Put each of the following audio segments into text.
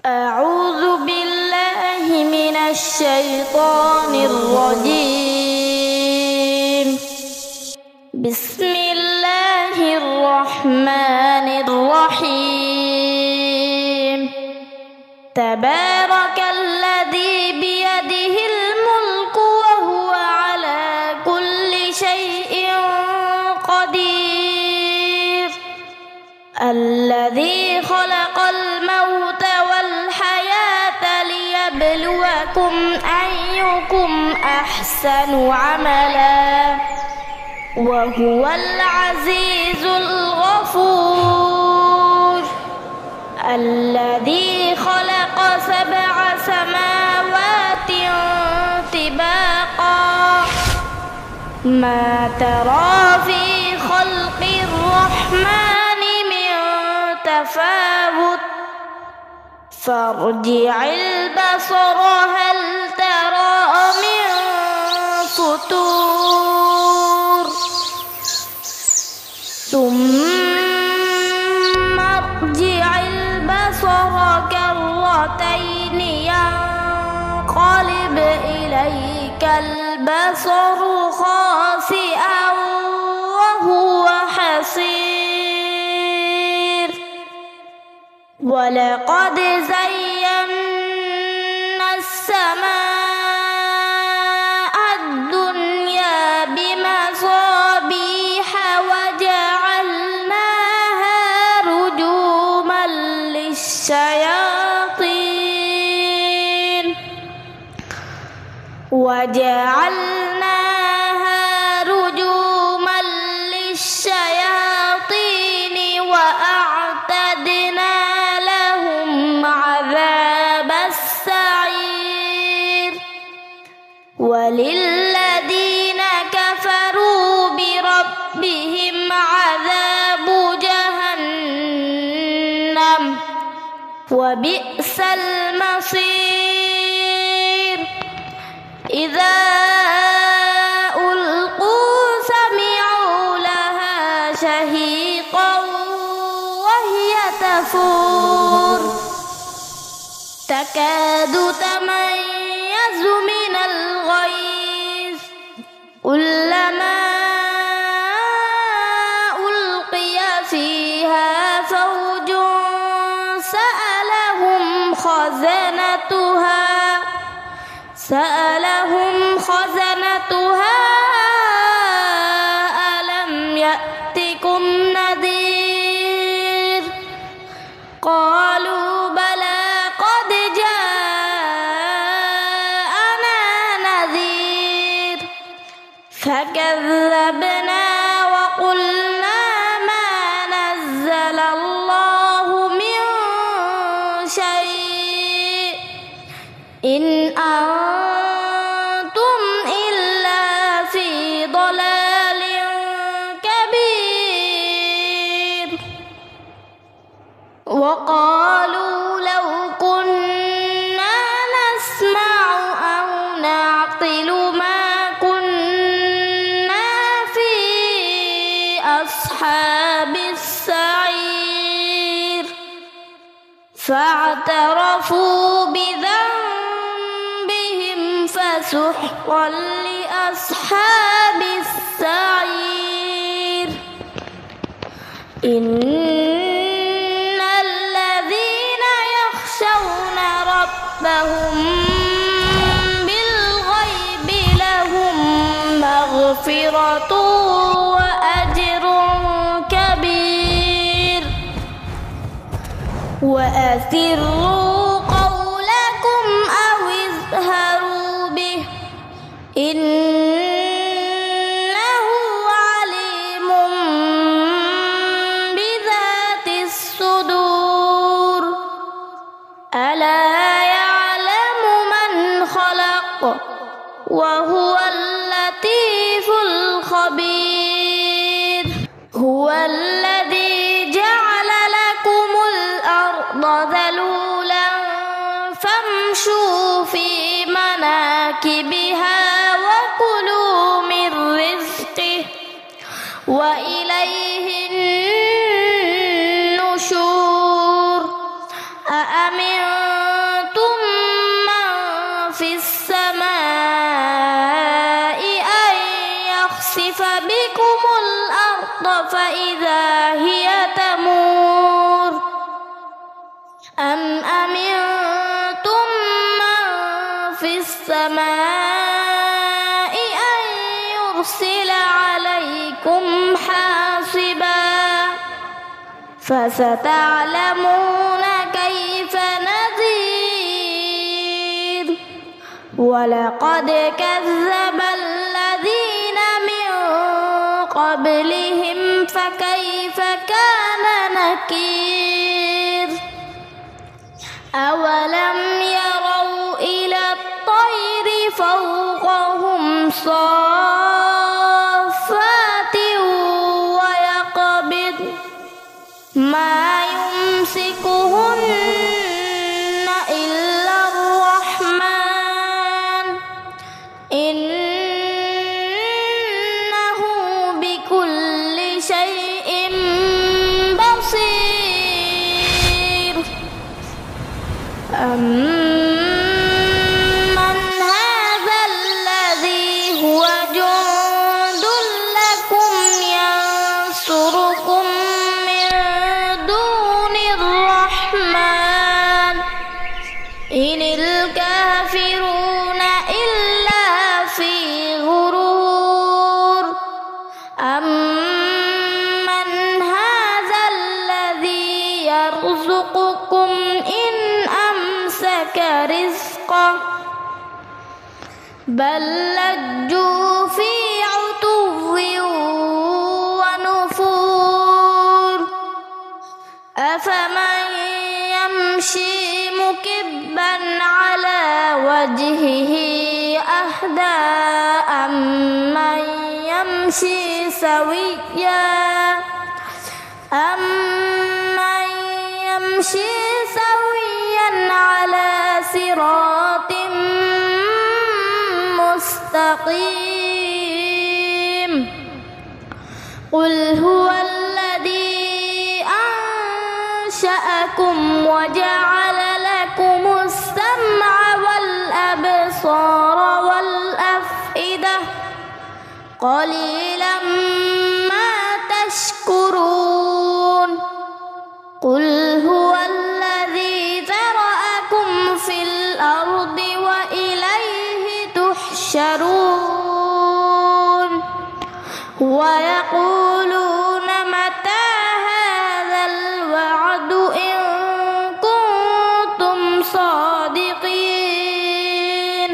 أعوذ بالله من الشيطان الرجيم. بسم الله الرحمن الرحيم. تبارك الذي بيده الملك وهو على كل شيء قدير. الذي خلق الموت والحياة ليبلوكم أيكم أحسن عملا وهو العزيز الغفور. الذي خلق 7 سماوات طباقا ما ترى في خلق الرحمن من تفاوت فارجع البصر هل ترى من فطور ثم ارجع البصر كرتين ينقلب إليك البصر خاسئا وهو حسير. ولقد زينا السماء الدنيا بمصابيح وجعلناها رجوما للشياطين وأعتدنا لهم عذاب السعير. وللذين كفروا بربهم عذاب جهنم وبئس المصير. إذا ألقوا سمعوا لها شهيقا وهي تفور تكاد تميز من الغيظ كلما ألقي فيها فوج سألهم خزنتها ألم يأتكم نذير قالوا بلى قد جاءنا نذير فكذبنا وقلنا ما نزل الله من شيء إن أنتم إلا في ضلال كبير. وقالوا لو كنا نسمع أو نعقل ما كنا في أصحاب السعير. فاعترفوا بذنبهم فسحقا لأصحاب السعير. إن الذين يخشون ربهم بالغيب لهم مغفرة وأجر كبير. وأسروا قولكم أو اجهروا به إنه عليم بذات الصدور. ألا يعلم من خلق وهو اللطيف الخبير. هو الذي جعل لكم الأرض ذلولا فامشوا في مناكبها وكلوا من رزقه وإليه النشور. أأمنتم أم أمنتم من في السماء أن يرسل عليكم حاصبا فستعلمون كيف نذير ولقد كذب الذين من قبلهم فكيف كان نكير أولم يروا إلى الطير فوقهم صافات ويقبض ما يمسكهن إلا الرحمن إنه بكل شيء بصير أمن هذا الذي هو جند لكم ينصركم من دون الرحمن إن الكافرون إلا في غرور أمن هذا الذي يرزقكم إن أمسك رزقه بل لجوا في عتو ونفور أفمن يمشي مكبا على وجهه أهدى أمن يمشي سويا على صراط مستقيم قل هو الذي أنشأكم وجعل لكم السمع والأبصار والأفئدة قليلا ما تشكرون قل هو الذي ذرأكم في الأرض وإليه تحشرون ويقولون متى هذا الوعد إن كنتم صادقين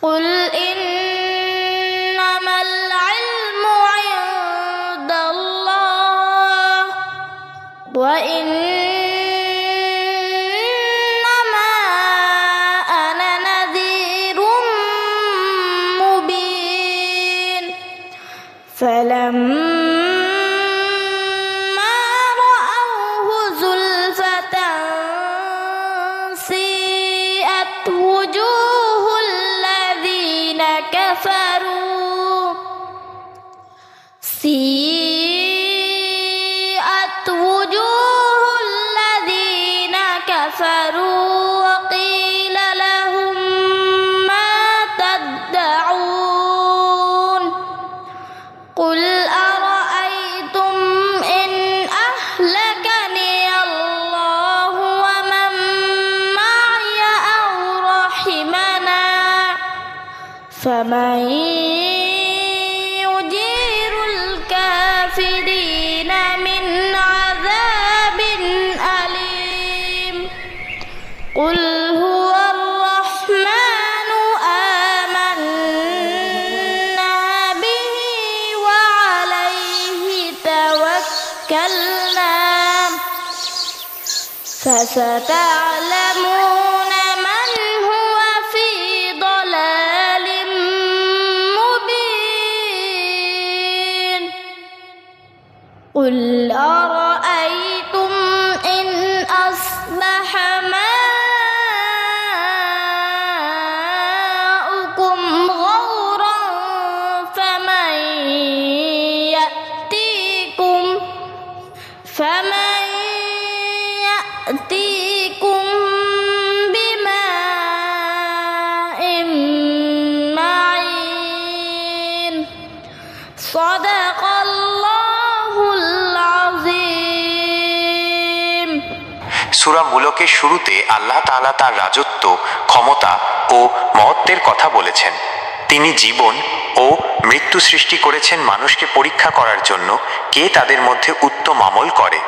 قل إنما العلم عند الله وإنما أنا نذير مبين فلما رأوه زلفة سيئت وجوه الذين كفروا وقيل لهم ما تدعون قل أرأيتم إن أهلكني الله ومن معي أو رحمنا فمن يجير الكافرين من عذاب أليم قل هو الرحمن آمنا به وعليه توكلنا فستعلمون من هو في ضلال مبين قل أرأيتم إن أصبح ماؤكم غورا فمن يأتيكم بماء معين صدق الله العظيم. সূরা মুলকের শুরুতে আল্লাহ তাআলা তার রাজত্ব, ক্ষমতা ও মহত্বের কথা বলেছেন। তিনি জীবন ও মৃত্যু সৃষ্টি করেছেন মানুষকে পরীক্ষা করার জন্য কে তাদের মধ্যে উত্তম আমল করে।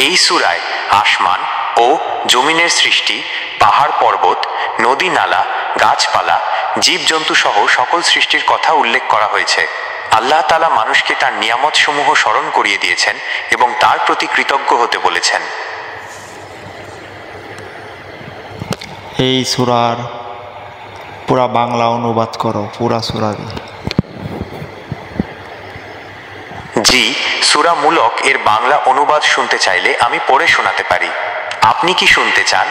এই সূরায় আসমান ও জমিনের সৃষ্টি, পাহাড় পর্বত, নদী নালা, গাছপালা, জীবজন্তু সহ সকল সৃষ্টির কথা উল্লেখ করা হয়েছে। আল্লাহ তাআলা মানুষকে তার নিয়ামত সমূহ স্মরণ করিয়ে দিয়েছেন এবং তার প্রতি কৃতজ্ঞ হতে বলেছেন। এই সূরার পুরা বাংলা অনুবাদ করো, পুরা সূরা। জি, সূরা মুলক এর বাংলা অনুবাদ শুনতে চাইলে আমি পড়ে শোনাতে পারি। আপনি কি শুনতে চান?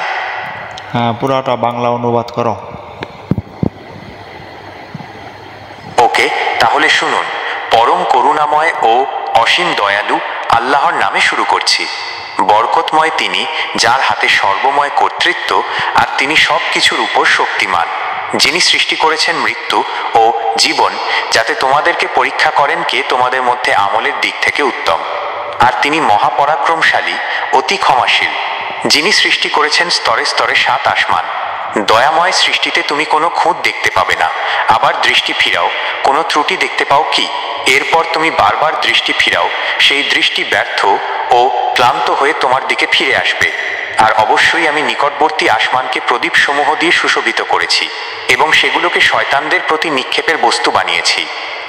হ্যাঁ, পুরাটা বাংলা অনুবাদ করো। ওকে, তাহলে শুনুন। পরম করুণাময় ও অসীম দয়ালু আল্লাহর নামে শুরু করছি। বরকতময় তিনি, যার হাতে সর্বময় কর্তৃত্ব, আর তিনি সব কিছুর উপর শক্তিমান। যিনি সৃষ্টি করেছেন মৃত্যু ও জীবন, যাতে তোমাদেরকে পরীক্ষা করেন কে তোমাদের মধ্যে আমলের দিক থেকে উত্তম। আর তিনি মহাপরাক্রমশালী, অতি ক্ষমাশীল। যিনি সৃষ্টি করেছেন স্তরে স্তরে 7 আসমান। দয়াময় সৃষ্টিতে তুমি কোনো খুঁত দেখতে পাবে না। আবার দৃষ্টি ফিরাও, কোনো ত্রুটি দেখতে পাও কি? এরপর তুমি বারবার দৃষ্টি ফিরাও, সেই দৃষ্টি ব্যর্থ ও ক্লান্ত হয়ে তোমার দিকে ফিরে আসবে। আর অবশ্যই আমি নিকটবর্তী আসমানকে প্রদীপ সমূহ দিয়ে সুশোভিত করেছি এবং সেগুলোকে শয়তানদের প্রতি নিক্ষেপের বস্তু বানিয়েছি,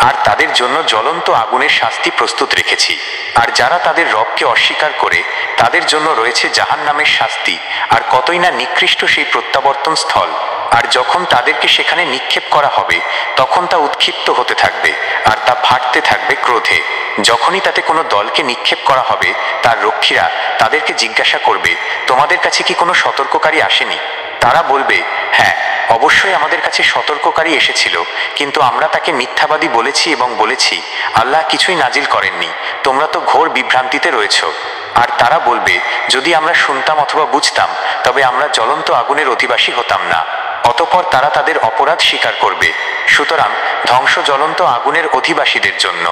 আর তাদের জন্য জ্বলন্ত আগুনের শাস্তি প্রস্তুত রেখেছি। আর যারা তাদের রবকে অস্বীকার করে, তাদের জন্য রয়েছে জাহান্নামের শাস্তি, আর কতই না নিকৃষ্ট সেই প্রত্যাবর্তন স্থল। আর যখন তাদেরকে সেখানে নিক্ষেপ করা হবে, তখন তা উৎক্ষিপ্ত হতে থাকবে, আর তা ফাটতে থাকবে ক্রোধে। যখনই তাতে কোনো দলকে নিক্ষেপ করা হবে, তার রক্ষীরা তাদেরকে জিজ্ঞাসা করবে, তোমাদের কাছে কি কোনো সতর্ককারী আসেনি? তারা বলবে, হ্যাঁ, অবশ্যই আমাদের কাছে সতর্ককারী এসেছিল, কিন্তু আমরা তাকে মিথ্যাবাদী বলেছি এবং বলেছি, আল্লাহ কিছুই নাজিল করেননি, তোমরা তো ঘোর বিভ্রান্তিতে রয়েছ। আর তারা বলবে, যদি আমরা শুনতাম অথবা বুঝতাম, তবে আমরা জ্বলন্ত আগুনের অধিবাসী হতাম না। অতঃপর তারা তাদের অপরাধ স্বীকার করবে। সুতরাং ধ্বংস জ্বলন্ত আগুনের অধিবাসীদের জন্য।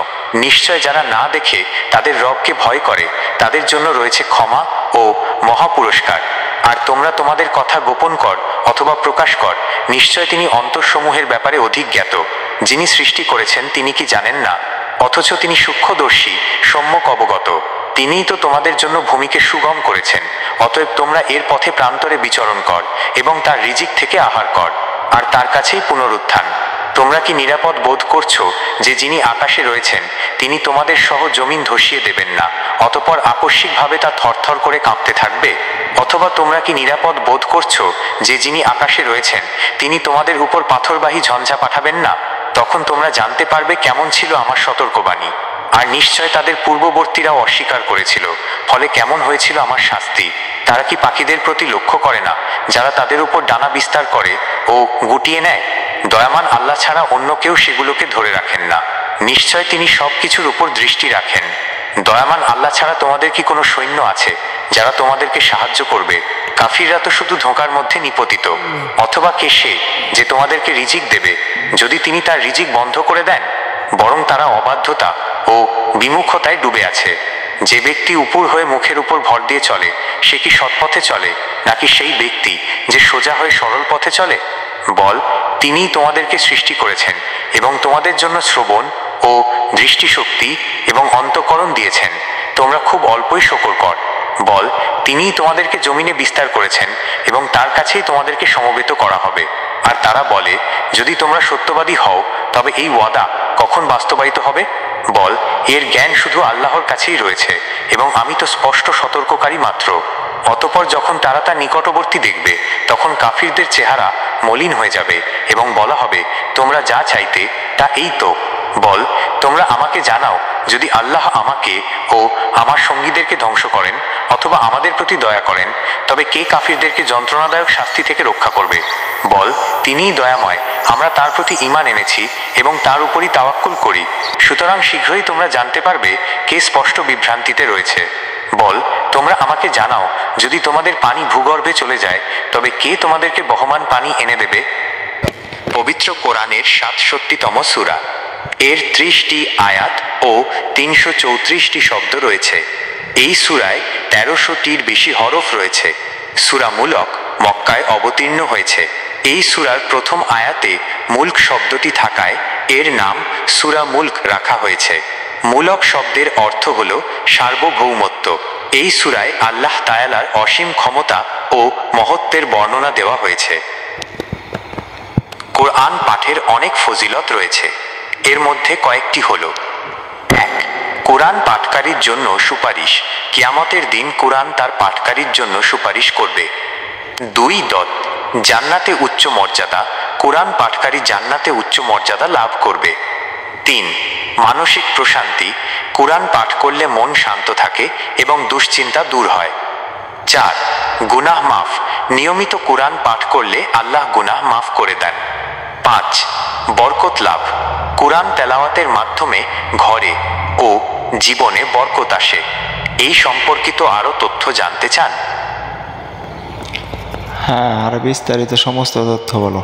নিশ্চয় যারা না দেখে তাদের রবকে ভয় করে, তাদের জন্য রয়েছে ক্ষমা ও মহাপুরস্কার। আর তোমরা তোমাদের কথা গোপন কর অথবা প্রকাশ কর, নিশ্চয় তিনি অন্তরসমূহের ব্যাপারে অধিক জ্ঞাত। যিনি সৃষ্টি করেছেন তিনি কি জানেন না? অথচ তিনি সূক্ষ্মদর্শী, সম্যক অবগত। তিনিই তো তোমাদের জন্য ভূমিকে সুগম করেছেন। অতএব তোমরা এর পথে প্রান্তরে বিচরণ কর এবং তার রিজিক থেকে আহার কর, আর তার কাছেই পুনরুত্থান। তোমরা কি নিরাপদ বোধ করছো যে যিনি আকাশে রয়েছেন তিনি তোমাদের সহ জমিন ধসিয়ে দেবেন না, অতঃপর আকস্মিকভাবে তা থরথর করে কাঁপতে থাকবে? অথবা তোমরা কি নিরাপদ বোধ করছো যে যিনি আকাশে রয়েছেন তিনি তোমাদের উপর পাথরবাহী ঝঞ্ঝা পাঠাবেন না? তখন তোমরা জানতে পারবে কেমন ছিল আমার সতর্কবাণী। আর নিশ্চয় তাদের পূর্ববর্তীরাও অস্বীকার করেছিল, ফলে কেমন হয়েছিল আমার শাস্তি। তারা কি পাখিদের প্রতি লক্ষ্য করে না, যারা তাদের উপর ডানা বিস্তার করে ও গুটিয়ে নেয়? দয়ামান আল্লাহ ছাড়া অন্য কেউ সেগুলোকে ধরে রাখেন না। নিশ্চয় তিনি সব কিছুর উপর দৃষ্টি রাখেন। দয়ামান আল্লাহ ছাড়া তোমাদের কি কোনো সৈন্য আছে যারা তোমাদেরকে সাহায্য করবে? কাফিররা তো শুধু ধোঁকার মধ্যে নিপতিত। অথবা কে সে যে তোমাদেরকে রিজিক দেবে যদি তিনি তার রিজিক বন্ধ করে দেন? বরং তারা অবাধ্যতা ও বিমুখতায় ডুবে আছে। যে ব্যক্তি উপর হয়ে মুখের উপর ভর দিয়ে চলে, সে কি সৎপথে চলে, নাকি সেই ব্যক্তি যে সোজা হয়ে সরল পথে চলে? বল, তিনিই তোমাদেরকে সৃষ্টি করেছেন এবং তোমাদের জন্য শ্রবণ ও দৃষ্টিশক্তি এবং অন্তঃকরণ দিয়েছেন। তোমরা খুব অল্পই শকর কর। বল, তিনিই তোমাদেরকে জমিনে বিস্তার করেছেন এবং তার কাছেই তোমাদেরকে সমবেত করা হবে। আর তারা বলে, যদি তোমরা সত্যবাদী হও তবে এই ওয়াদা কখন বাস্তবায়িত হবে? বল, এর জ্ঞান শুধু আল্লাহর কাছেই রয়েছে এবং আমি তো স্পষ্ট সতর্ককারী মাত্র। অতঃপর যখন তারা তা নিকটবর্তী দেখবে, তখন কাফিরদের চেহারা মলিন হয়ে যাবে এবং বলা হবে, তোমরা যা চাইতে তা এই তো। বল, তোমরা আমাকে জানাও, যদি আল্লাহ আমাকে ও আমার সঙ্গীদেরকে ধ্বংস করেন অথবা আমাদের প্রতি দয়া করেন, তবে কে কাফিরদেরকে যন্ত্রণাদায়ক শাস্তি থেকে রক্ষা করবে? বল, তিনিই দয়াময়, আমরা তার প্রতি ঈমান এনেছি এবং তার উপরই তাওয়াক্কুল করি। সুতরাং শীঘ্রই তোমরা জানতে পারবে কে স্পষ্ট বিভ্রান্তিতে রয়েছে। বল, তোমরা আমাকে জানাও, যদি তোমাদের পানি ভূগর্ভে চলে যায়, তবে কে তোমাদেরকে বহমান পানি এনে দেবে? পবিত্র কোরআনের 67তম সূরা। এর 30টি আয়াত ও 334টি শব্দ রয়েছে। এই সূরায় 1300টির বেশি হরফ রয়েছে। সূরা মুলক মক্কায় অবতীর্ণ হয়েছে। এই সূরার প্রথম আয়াতে মুলক শব্দটি থাকায় এর নাম সূরা মুলক রাখা হয়েছে। মুলক শব্দের অর্থ হল সার্বভৌমত্ব। এই সূরায় আল্লাহ তাআলার অসীম ক্ষমতা ও মহত্বের বর্ণনা দেওয়া হয়েছে। কোরআন পাঠের অনেক ফজিলত রয়েছে। এর মধ্যে কয়েকটি হল: 1. কোরআন পাঠকারীর জন্য সুপারিশ। কিয়ামতের দিন কোরআন তার পাঠকারীর জন্য সুপারিশ করবে। 2. জান্নাতে উচ্চ মর্যাদা। কোরআন পাঠকারী জান্নাতে উচ্চ মর্যাদা লাভ করবে। 3. মানসিক প্রশান্তি। কোরআন পাঠ করলে মন শান্ত থাকে এবং দুশ্চিন্তা দূর হয়। 4. গুনাহ মাফ। নিয়মিত কোরআন পাঠ করলে আল্লাহ গুনাহ মাফ করে দেন। 5. বরকত লাভ। কোরআন তেলাওয়াতের মাধ্যমে ঘরে ও জীবনে বরকত আসে। এই সম্পর্কিত আরও তথ্য জানতে চান? হ্যাঁ, আর বিস্তারিত সমস্ত তথ্য বলো।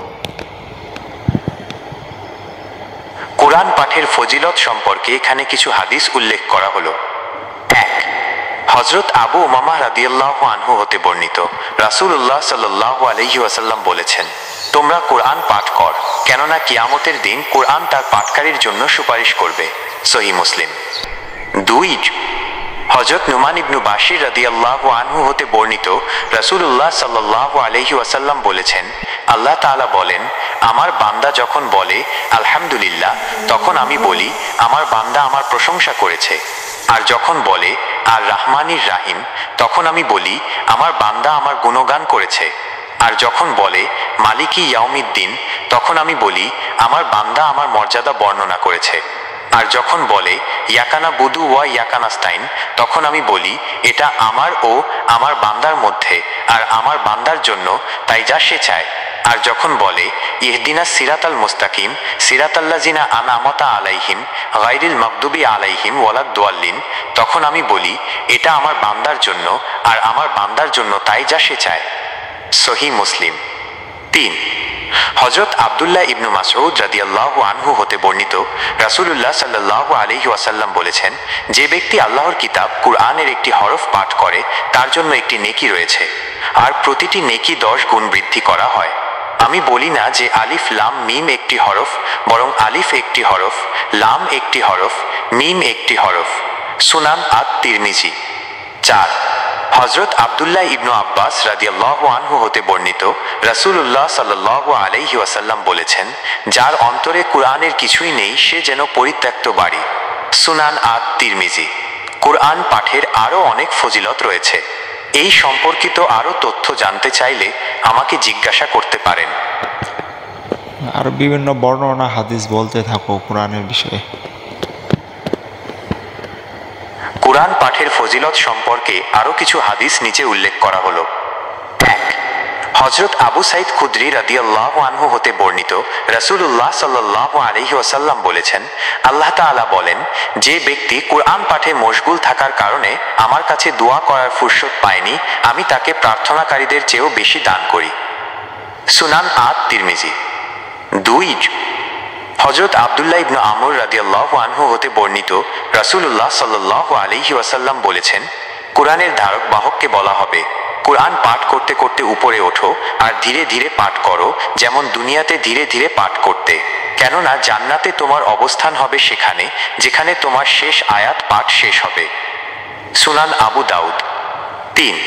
কোরআন পাঠের ফজিলত সম্পর্কে এখানে কিছু হাদিস উল্লেখ করা হলো। 1. হযরত আবু উমামা রাদিয়াল্লাহু আনহু হতে বর্ণিত, রাসূলুল্লাহ সাল্লাল্লাহু আলাইহি ওয়াসাল্লাম বলেছেন, তোমরা কোরআন পাঠ কর, কেননা কিয়ামতের দিন কোরআন তার পাঠকারীর জন্য সুপারিশ করবে। সহিহ মুসলিম। 2. হযরত নুমান ইবনু বাশির রাদিয়াল্লাহু আনহু হতে বর্ণিত, রাসূলুল্লাহ সাল্লাল্লাহু আলাইহি ওয়াসাল্লাম বলেছেন, আল্লাহ তাআলা বলেন, আমার বান্দা যখন বলে আলহামদুলিল্লাহ, তখন আমি বলি আমার বান্দা আমার প্রশংসা করেছে। আর যখন বলে আর রাহমানির রাহিম, তখন আমি বলি আমার বান্দা আমার গুণগান করেছে। আর যখন বলে মালিকি ইয়াউমিদ্দিন, তখন আমি বলি আমার বান্দা আমার মর্যাদা বর্ণনা করেছে। আর যখন বলে ইয়াকানা বুদু ওয়া ইয়াকানাস্তাইন, তখন আমি বলি এটা আমার ও আমার বান্দার মধ্যে আর আমার বান্দার জন্য, তাই যা সে চায়। আর যখন বলে ইহদিনা সিরাতাল মুস্তাকিম সিরাতাল্লাযিনা আনআমতা আলাইহিম গায়রিল মাগদুবি আলাইহিম ওয়ালাদ-দাল্লিন, তখন আমি বলি এটা আমার বান্দার জন্য আর আমার বান্দার জন্য, তাই যা সে চায়। সহিহ মুসলিম। 3. হযরত আব্দুল্লাহ ইবনু মাসউদ রাদিয়াল্লাহু আনহু হতে বর্ণিত, রাসূলুল্লাহ সাল্লাল্লাহু আলাইহি ওয়াসাল্লাম বলেছেন, যে ব্যক্তি আল্লাহর কিতাব কুরআনের একটি হরফ পাঠ করে তার জন্য একটি নেকি রয়েছে, আর প্রতিটি নেকি 10 গুণ বৃদ্ধি করা হয়। আমি বলি না যে আলিফ লাম মিম একটি হরফ, বরং আলিফ একটি হরফ, লাম একটি হরফ, মিম একটি হরফ। সুনান আত-তিরমিজি। 4. হযরত আব্দুল্লাহ ইবনু আব্বাস রাদিয়াল্লাহু আনহু হতে বর্ণিত, রাসূলুল্লাহ সাল্লাল্লাহু আলাইহি ওয়াসাল্লাম বলেছেন, যার অন্তরে কুরআনের কিছুই নেই সে যেন পরিত্যক্ত বাড়ি। সুনান আত-তিরমিজি। কুরআন পাঠের আরও অনেক ফজিলত রয়েছে। এই সম্পর্কিত আরও তথ্য জানতে চাইলে আমাকে জিজ্ঞাসা করতে পারেন। আর বিভিন্ন বর্ণনা হাদিস বলতে থাকো কোরআনের বিষয়ে। কোরআন পাঠের ফজিলত সম্পর্কে আরও কিছু হাদিস নিচে উল্লেখ করা হলো। 1. হযরত আবু সাঈদ খুদরি রাদিয়াল্লাহু আনহু হতে বর্ণিত, রাসূলুল্লাহ সাল্লাল্লাহু আলাইহি ওয়াসাল্লাম বলেছেন, আল্লাহ তাআলা বলেন, যে ব্যক্তি কোরআন পাঠে মশগুল থাকার কারণে আমার কাছে দোয়া করার ফুরসত পায়নি, আমি তাকে প্রার্থনাকারীদের চেয়েও বেশি দান করি। সুনান আত-তিরমিজি। 2. হযরত আব্দুল্লাহ ইবনু আমর রাদিয়াল্লাহু আনহু হতে বর্ণিত, রাসূলুল্লাহ সাল্লাল্লাহু আলাইহি ওয়াসাল্লাম বলেছেন, কোরআনের ধারক বাহককে বলা হবে, কোরআন পাঠ করতে করতে উপরে ওঠো আর ধীরে ধীরে পাঠ করো, যেমন দুনিয়াতে ধীরে ধীরে পাঠ করতে, কেননা জান্নাতে তোমার অবস্থান হবে সেখানে যেখানে তোমার শেষ আয়াত পাঠ শেষ হবে। সুনান আবু দাউদ। 3.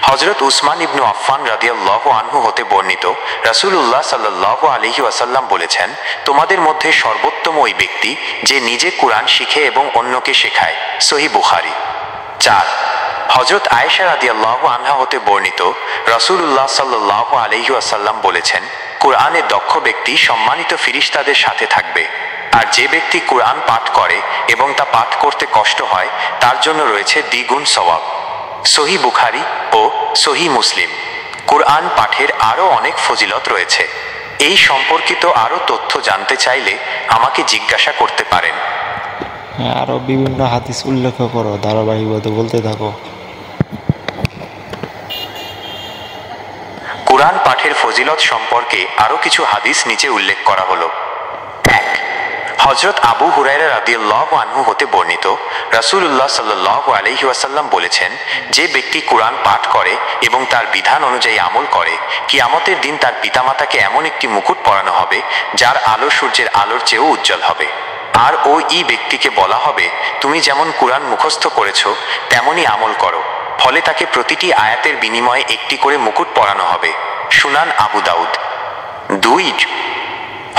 হযরত উসমান ইবনু আফফান রাদিয়াল্লাহু আনহু হতে বর্ণিত, রাসূলুল্লাহ সাল্লাল্লাহু আলাইহি ওয়াসাল্লাম বলেছেন, তোমাদের মধ্যে সর্বোত্তম ওই ব্যক্তি যে নিজে কোরআন শিখে এবং অন্যকে শেখায়। সহিহ বুখারী। 4. হযরত আয়েশা রাদিয়াল্লাহু আনহা হতে বর্ণিত, রাসূলুল্লাহ সাল্লাল্লাহু আলাইহি ওয়াসাল্লাম বলেছেন, কোরআনে দক্ষ ব্যক্তি সম্মানিত ফেরেশতাদের সাথে থাকবে, আর যে ব্যক্তি কোরআন পাঠ করে এবং তা পাঠ করতে কষ্ট হয় তার জন্য রয়েছে দ্বিগুণ সওয়াব। সহিহ বুখারী ও সহিহ মুসলিম। কোরআন পাঠের আরও অনেক ফজিলত রয়েছে। এই সম্পর্কিত আরও তথ্য জানতে চাইলে আমাকে জিজ্ঞাসা করতে পারেন। আরও বিভিন্ন হাদিস উল্লেখ করো, ধারাবাহিকভাবে বলতে থাকো। কোরআন পাঠের ফজিলত সম্পর্কে আরও কিছু হাদিস নিচে উল্লেখ করা হলো। 1. হযরত আবু হুরায়রা রাদিয়াল্লাহু আনহু হতে বর্ণিত, রাসূলুল্লাহ সাল্লাল্লাহু আলাইহি ওয়াসাল্লাম বলেছেন, যে ব্যক্তি কুরআন পাঠ করে এবং তার বিধান অনুযায়ী আমল করে, কিয়ামতের দিন তার পিতামাতাকে এমন একটি মুকুট পরানো হবে যার আলো সূর্যের আলোর চেয়েও উজ্জ্বল হবে। আর ওই ব্যক্তিকে বলা হবে, তুমি যেমন কুরআন মুখস্থ করেছো তেমনই আমল করো, ফলে তাকে প্রতিটি আয়াতের বিনিময়ে একটি করে মুকুট পরানো হবে। সুনান আবু দাউদ। 2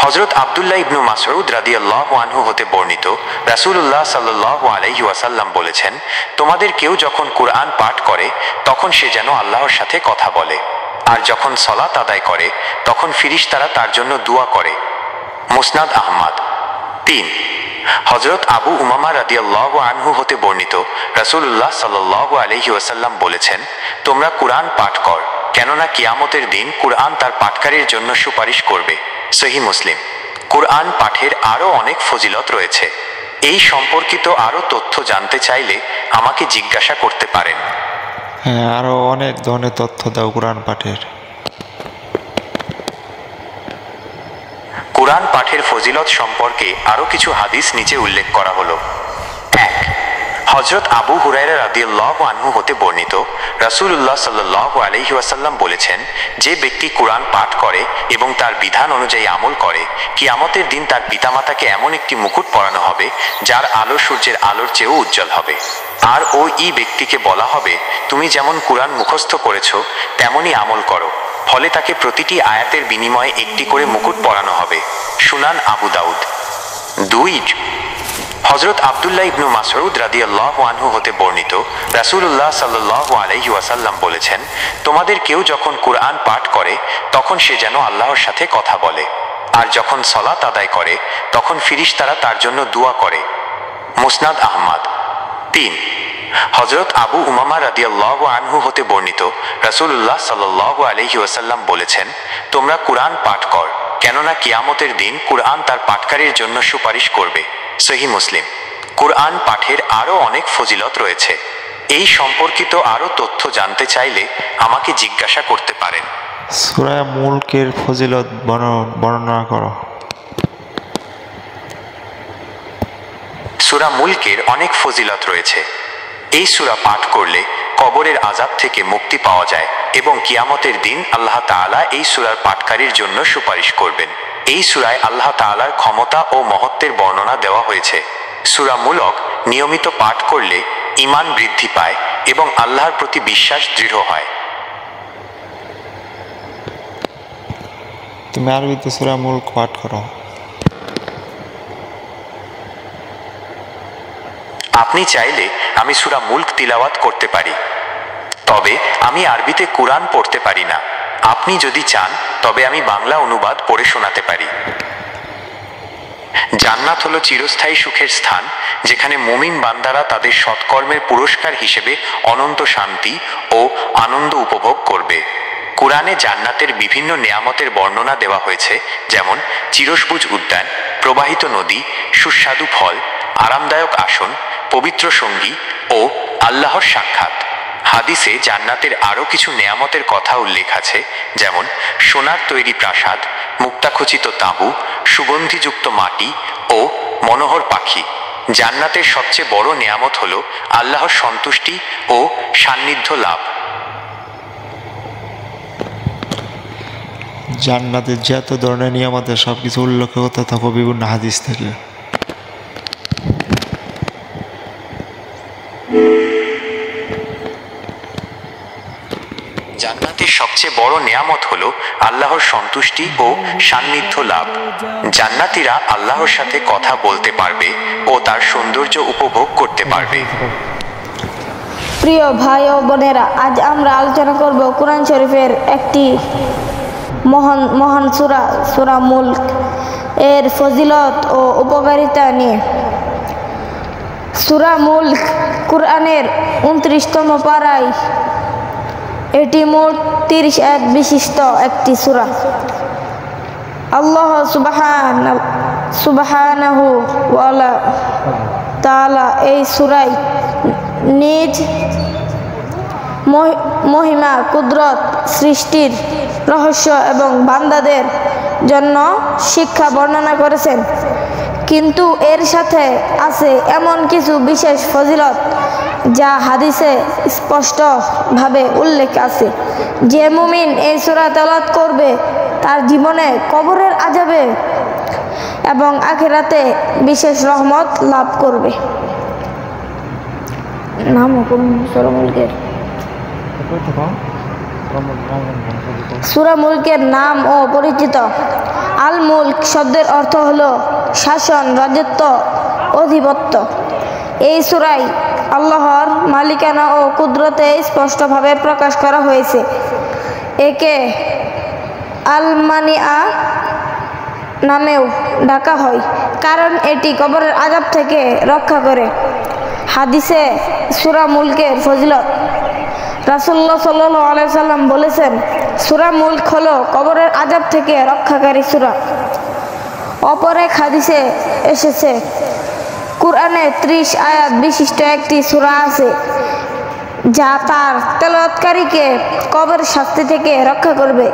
হযরত আব্দুল্লাহ ইবনু মাসউদ রাদিয়াল্লাহু আনহু হতে বর্ণিত, রাসূলুল্লাহ সাল্লাল্লাহু আলাইহি ওয়াসাল্লাম বলেছেন, তোমাদের কেউ যখন কুরআন পাঠ করে তখন সে যেন আল্লাহর সাথে কথা বলে, আর যখন সালাত আদায় করে তখন ফিরিশতারা তার জন্য দোয়া করে। মুসনাদ আহমদ। 3 হযরত আবু উমামা রাদিয়াল্লাহু আনহু হতে বর্ণিত, রাসূলুল্লাহ সাল্লাল্লাহু আলাইহি ওয়াসাল্লাম বলেছেন, তোমরা কুরআন পাঠ কর, কেননা কিয়ামতের দিন কুরআন তার পাঠকারীর জন্য সুপারিশ করবে। সহিহ মুসলিম। কুরআন পাঠের আরও অনেক ফজিলত রয়েছে। এই সম্পর্কিত আরও তথ্য জানতে চাইলে আমাকে জিজ্ঞাসা করতে পারেন। হ্যাঁ, আরও অনেক ধরনের তথ্য দাও কুরআন পাঠের। কুরআন পাঠের ফজিলত সম্পর্কে আরও কিছু হাদিস নিচে উল্লেখ করা হলো। 1 হযরত আবু হুরায়রা রাদিয়াল্লাহু আনহু হতে বর্ণিত, রাসূলুল্লাহ সাল্লাল্লাহু আলাইহি ওয়াসাল্লাম বলেছেন, যে ব্যক্তি কুরআন পাঠ করে এবং তার বিধান অনুযায়ী আমল করে, কিয়ামতের দিন তার পিতামাতাকে এমন একটি মুকুট পরানো হবে যার আলো সূর্যের আলোর চেয়েও উজ্জ্বল হবে। আর ওই ব্যক্তিকে বলা হবে, তুমি যেমন কুরআন মুখস্থ করেছো তেমনই আমল করো, ফলে তাকে প্রতিটি আয়াতের বিনিময়ে একটি করে মুকুট পরানো হবে। সুনান আবু দাউদ। 2 হযরত আব্দুল্লাহ ইবনু মাসউদ রাদিয়াল্লাহু আনহু হতে বর্ণিত, রাসূলুল্লাহ সাল্লাল্লাহু আলাইহি ওয়াসাল্লাম বলেছেন, তোমাদের কেউ যখন কুরআন পাঠ করে তখন সে যেন আল্লাহর সাথে কথা বলে, আর যখন সালাত আদায় করে তখন ফিরিশতারা তার জন্য দোয়া করে। মুসনাদ আহমদ। 3 হযরত আবু উমামা রাদিয়াল্লাহু আনহু হতে বর্ণিত, রাসূলুল্লাহ সাল্লাল্লাহু আলাইহি ওয়াসাল্লাম বলেছেন, তোমরা কুরআন পাঠ কর, কেননা কিয়ামতের দিন কুরআন তার পাঠকারীর জন্য সুপারিশ করবে। সহিহ মুসলিম। কুরআন পাঠের আরও অনেক ফজিলত রয়েছে। এই সম্পর্কিত আরও তথ্য জানতে চাইলে আমাকে জিজ্ঞাসা করতে পারেন। সূরা মুলকের ফজিলত বর্ণনা করো। সূরা মুলকের অনেক ফজিলত রয়েছে। এই সূরা পাঠ করলে কবরের আযাব থেকে মুক্তি পাওয়া যায় এবং কিয়ামতের দিন আল্লাহ তাআলা এই সূরার পাঠকারীর জন্য সুপারিশ করবেন। এই সূরায় আল্লাহ তাআলার ক্ষমতা ও মহত্বের বর্ণনা দেওয়া হয়েছে। সূরা মুলক নিয়মিত পাঠ করলে ঈমান বৃদ্ধি পায় এবং আল্লাহর প্রতি বিশ্বাস দৃঢ় হয়। তুমি আরবিতে সূরা মুলক পাঠ করো। আপনি চাইলে আমি সূরা মুলক তিলাওয়াত করতে পারি, তবে আমি আরবিতে কুরআন পড়তে পারি না। আপনি যদি চান তবে আমি বাংলা অনুবাদ পড়ে শোনাতে পারি। জান্নাত হলো চিরস্থায়ী সুখের স্থান, যেখানে মুমিন বান্দারা তাদের সৎকর্মের পুরস্কার হিসেবে অনন্ত শান্তি ও আনন্দ উপভোগ করবে। কুরআনে জান্নাতের বিভিন্ন নেয়ামতের বর্ণনা দেওয়া হয়েছে, যেমন চিরসবুজ উদ্যান, প্রবাহিত নদী, সুস্বাদু ফল, আরামদায়ক আসন, পবিত্র সঙ্গী ও আল্লাহর সাক্ষাৎ। হাদিসে জান্নাতের আরও কিছু নেয়ামতের কথা উল্লেখ আছে, যেমন সোনার তৈরি প্রাসাদ, মুক্তাখচিত তাঁবু, সুগন্ধিযুক্ত মাটি ও মনোহর পাখি। জান্নাতের সবচেয়ে বড় নেয়ামত হল আল্লাহর সন্তুষ্টি ও সান্নিধ্য লাভ। জান্নাতের যত ধরনের নিয়ামতের সবকিছু উল্লেখ করতে থাকো বিভিন্ন হাদিস থেকে। জান্নাতের সবচেয়ে বড় নেয়ামত হলো আল্লাহর সন্তুষ্টি ও সান্নিধ্য লাভ। জান্নাতীরা আল্লাহর সাথে কথা বলতে পারবে ও তার সৌন্দর্য উপভোগ করতে পারবে। প্রিয় ভাই ও বোনেরা, আজ আমরা আলোচনা করব কুরআন শরীফের একটি মহান সূরা, সূরা মুলক এর ফজিলত ও উপকারিতা নিয়ে। সূরা মুলক কুরআনের 29তম পারায়, এটি মোট 30 আয়াত বিশিষ্ট একটি সূরা। আল্লাহ সুবহানাহু ওয়া তাআলা এই সূরায় নিজ মহিমা, কুদরত, সৃষ্টির রহস্য এবং বান্দাদের জন্য শিক্ষা বর্ণনা করেছেন। কিন্তু এর সাথে আছে এমন কিছু বিশেষ ফজিলত যা হাদিসে স্পষ্টভাবে উল্লেখ আছে। যে মুমিন এই সূরা তেলাওয়াত করবে তার জীবনে কবরের আযাবে এবং আখিরাতে বিশেষ রহমত লাভ করবে। নাম সূরা মুলকের সূরা মুলকের নাম ও পরিচিত। আল মুলক শব্দের অর্থ হলো শাসন, রাজত্ব, অধিপত্য। এই সূরায় আল্লাহর মালিকানা ও কুদরতে স্পষ্টভাবে প্রকাশ করা হয়েছে। একে আল মানিয়া নামেও ডাকা হয় কারণ এটি কবরের আযাব থেকে রক্ষা করে। হাদিসে সূরা মুলকের ফজিলত রাসূলুল্লাহ সাল্লাল্লাহু আলাইহি সাল্লাম বলেছেন, সূরা মুলক হলো কবরের আযাব থেকে রক্ষাকারী সূরা। অপর এক হাদিসে এসেছে, কুরআনে 30 আয়াত বিশিষ্ট একটি সূরা আছে যা তার তেলাওয়াতকারীকে কবরের শাস্তি থেকে রক্ষা করবে।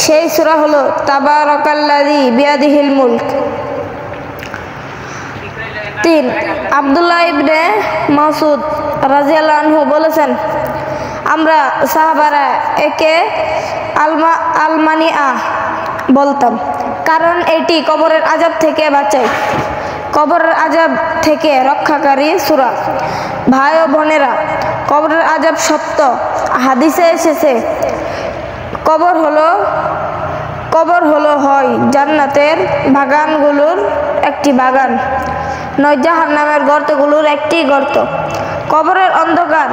সেই সূরা হলো তাবারাকাল্লাযী বিয়াদিহিল মুলক। 3 আব্দুল্লাহ ইবনে মাসউদ রাদিয়াল্লাহু আনহু বলেছেন, আমরা সাহাবারা একে আলমানিয়া বলতাম কারণ এটি কবরের আযাব থেকে বাঁচায়। কবরের আযাব থেকে রক্ষাকারী সূরা। ভাই ও বোনেরা, কবরের আযাব সত্য। হাদিসে এসেছে, কবর হলো হয় জান্নাতের বাগানগুলোর একটি বাগান, নয় জাহান্নামের গর্তগুলোর একটি গর্ত। কবরের অন্ধকার,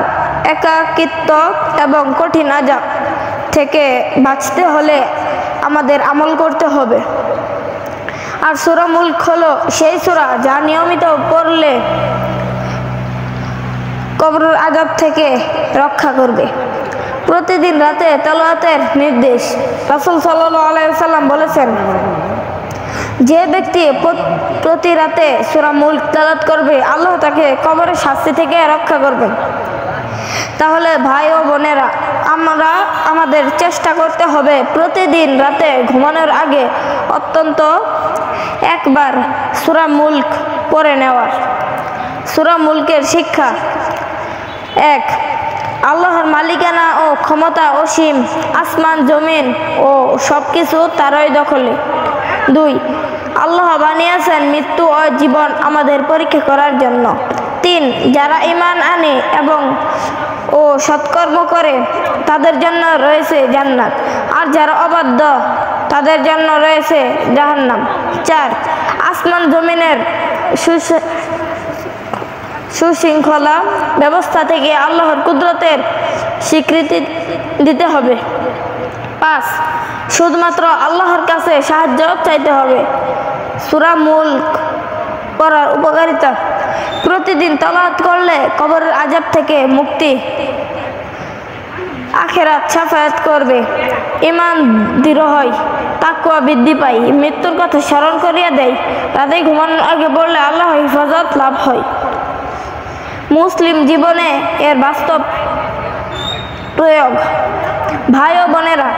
একাকিত্ব এবং কঠিন আযাব থেকে বাঁচতে হলে আমাদের আমল করতে হবে। আর সূরা মুলক হলো সেই সূরা যা নিয়মিত পড়লে কবরের আযাব থেকে রক্ষা করবে। প্রতিদিন রাতে তেলাওয়াতের নির্দেশ। রাসূল সাল্লাল্লাহু আলাইহি ওয়াসাল্লাম বলেছেন, যে ব্যক্তি প্রতি রাতে সূরা মুলক তেলাওয়াত করবে আল্লাহ তাকে কবরের শাস্তি থেকে রক্ষা করবেন। তাহলে ভাই ও বোনেরা, আমাদের চেষ্টা করতে হবে প্রতিদিন রাতে ঘুমানোর আগে অন্তত একবার সূরা মুলক পড়ে নেওয়ার। সূরা মুলকের শিক্ষা: 1. আল্লাহর মালিকানা ও ক্ষমতা অসীম, আসমান জমিন ও সবকিছু তারই দখলে। 2. আল্লাহ বানিয়েছেন মৃত্যু ও জীবন আমাদের পরীক্ষা করার জন্য। 3. যারা ঈমান আনে এবং সৎকর্ম করে তাদের জন্য রয়েছে জান্নাত, আর যারা অবাধ্য তাদের জন্য রয়েছে জাহান্নাম। 4. আসমান জমিনের সুশৃঙ্খলা ব্যবস্থা থেকে আল্লাহর কুদরতের স্বীকৃতি দিতে হবে। 5. শুধুমাত্র আল্লাহর কাছে সাহায্য চাইতে হবে। সূরা মুলক পড়ার উপকারিতা: প্রতিদিন তেলাওয়াত করলে কবরের আযাব থেকে মুক্তি, আখিরাত শাফায়াত করবে, ঈমান দৃঢ় হয়, তাকওয়া বৃদ্ধি পায়, মৃত্যুর কথা স্মরণ করিয়া দেয়। রাতে ঘুমানোর আগে পড়লে আল্লাহ হিফাজত লাভ হয়। মুসলিম জীবনে এর বাস্তব প্রয়োগ। ভাই ও বোনেরা,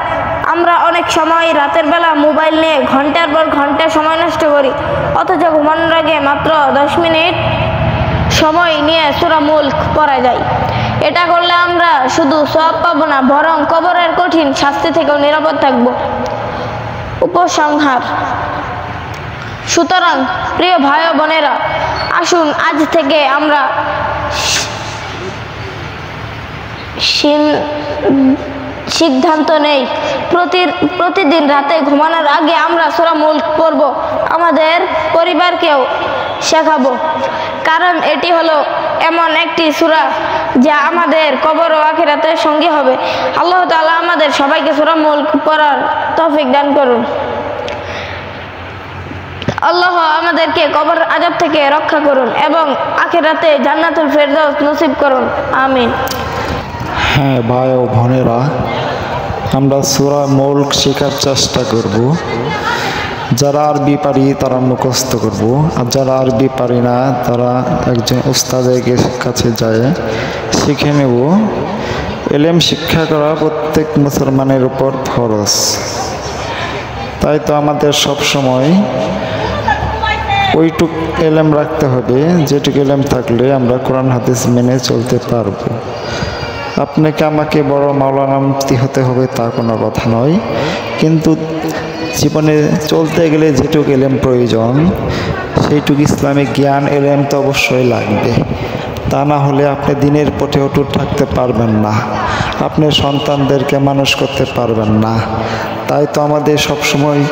আমরা অনেক সময় রাতের বেলা মোবাইল নিয়ে ঘন্টার পর ঘন্টা সময় নষ্ট করি, অথচ ঘুমানোর আগে মাত্র 10 মিনিট সময় নিয়ে সূরা মুলক পড়া যায়। এটা করলে আমরা শুধু সওয়াব পাবো না, বরং কবরের কঠিন শাস্তি থেকেও নিরাপদ থাকব। উপসংহার: সুতরাং প্রিয় ভাই ও বোনেরা, আসুন আজ থেকে আমরা সিদ্ধান্ত নেই প্রতিদিন রাতে ঘুমানোর আগে আমরা সূরা মুলক পড়ব, আমাদের পরিবারকেও শেখাবো, কারণ এটি হলো এমন একটি সূরা যা আমাদের কবর ও আখিরাতের সঙ্গী হবে। আল্লাহ তাআলা আমাদের সবাইকে সূরা মুলক পড়ার তৌফিক দান করুন। আল্লাহ আমাদেরকে কবর আযাব থেকে রক্ষা করুন এবং আখিরাতে জান্নাতুল ফেরদাউস নসিব করুন। আমিন। হ্যাঁ ভাই ও বোনেরা, আমরা সূরা মুলক শেখার চেষ্টা করব। যারা আরবি পারি তারা মুখস্থ করব, আর যারা আরবি পারি না তারা একজন উস্তাদের কাছে যায় শিখে নেব। ইলম শিক্ষা করা প্রত্যেক মুসলমানের উপর ফরজ। তাই তো আমাদের সব সময় ওইটুক এলেম রাখতে হবে যেটুকু এলেম থাকলে আমরা কোরআন হাদিস মেনে চলতে পারবো। আপনাকে আমাকে বড় মাওলানা মুফতি হতে হবে তা কোনো কথা নয়, কিন্তু জীবনে চলতে গেলে যেটুকু এলেম প্রয়োজন সেইটুকু ইসলামিক জ্ঞান এলেম তো অবশ্যই লাগবে। তা না হলে আপনি দিনের পথে অটুট থাকতে পারবেন না, আপনার সন্তানদেরকে মানুষ করতে পারবেন না। তাই তো আমাদের সবসময়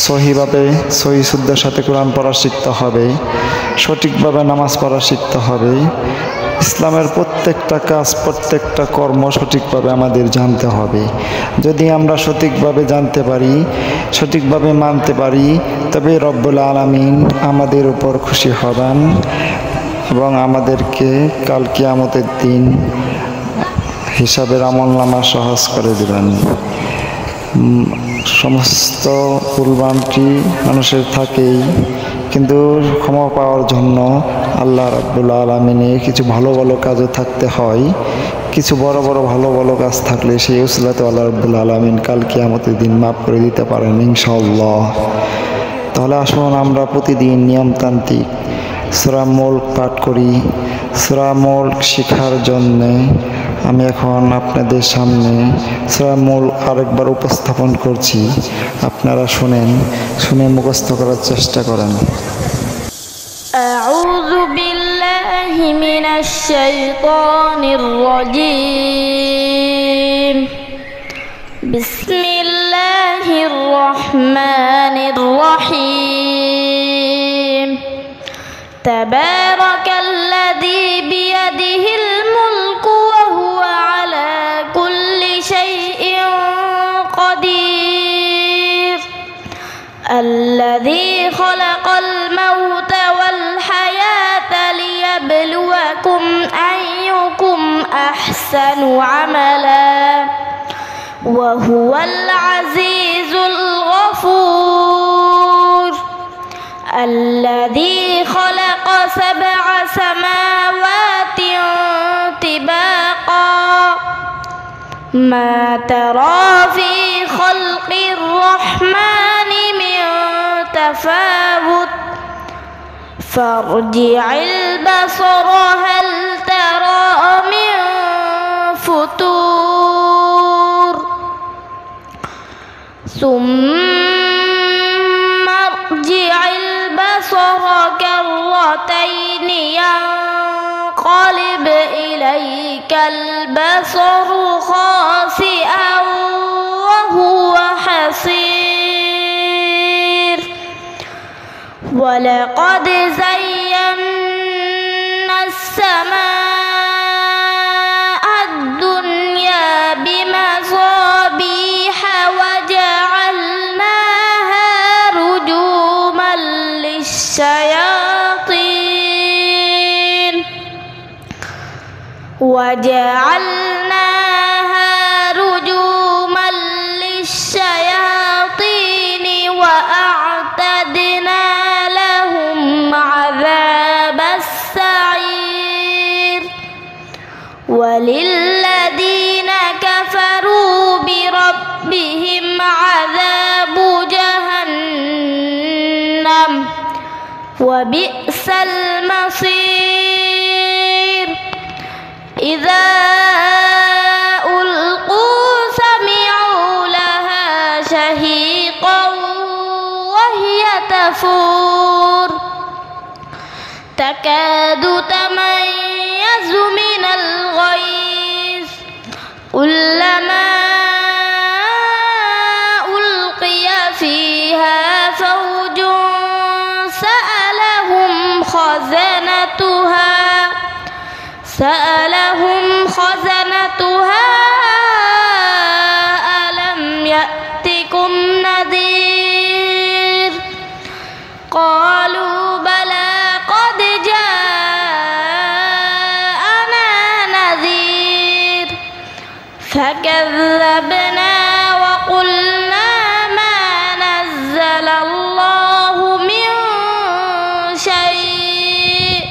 সহিভাবে সহি শুদ্ধের সাথে কোরআন পড়া শিখতে হবে, সঠিকভাবে নামাজ পড়া শিখতে হবে। ইসলামের প্রত্যেকটা কাজ প্রত্যেকটা কর্ম সঠিকভাবে আমাদের জানতে হবে। যদি আমরা সঠিকভাবে জানতে পারি, সঠিকভাবে মানতে পারি, তবে রব্বুল আলামিন আমাদের উপর খুশি হবেন এবং আমাদেরকে কাল কিয়ামতের দিন হিসাবের আমলনামা সহজ করে দেবেন। সমস্ত ভুলভ্রান্তি মানুষের থাকেই, কিন্তু ক্ষমা পাওয়ার জন্য আল্লাহ রাব্বুল আলামিনের কিছু ভালো ভালো কাজও থাকতে হয়। কিছু বড় বড় ভালো ভালো কাজ থাকলে সেই উসিলাতে আল্লাহ রাব্বুল আলামিন কাল কিয়ামতের দিন মাফ করে দিতে পারেন ইনশাআল্লাহ। তাহলে আসুন আমরা প্রতিদিন নিয়মতান্ত্রিক সূরা মুলক পাঠ করি। সূরা মুলক শেখার জন্যে আমি এখন আপনাদের সামনে সূরা মুলক আরেকবার উপস্থাপন করছি, আপনারা শুনেন, শুনে মুখস্থ করার চেষ্টা করেন। আউযু বিল্লাহি মিনাশ শাইতানির রাজীম। বিসমিল্লাহির রহমানির রহিম। তাবারাকাল্লাযী বিয়াদিহিল মুলকু ওয়া হুয়া আলা কুল্লি শাইইন কাদির। আল্লাযী খালাকাল মাউতা ওয়াল হায়াতা লিয়াবলুয়াকুম আইয়ুকুম আহসানু আমালা ওয়া হুয়াল আজিজুল গফুর। الذي خلق 7 سماوات طباقا ما ترى في خلق الرحمن من تفاوت فارجع البصر هل ترى من فتور ثم ارجع البصر كرتين ينقلب إليك البصر خاسئا وهو حسير ولقد زينا السماء الدنيا بمصابيح وجعلناها رجوما للشياطين وأعتدنا لهم عذاب السعير وللذين كفروا بربهم عذاب جهنم وبئس المصير إذا ألقوا سمعوا لها شهيقا وهي تفور تكاد تميز من الغيظ كلما ألقي فيها فوج سألهم خزنتها ألم يأتكم نذير قالوا بلى قد جاءنا نذير فكذبنا وقلنا ما نزل الله من شيء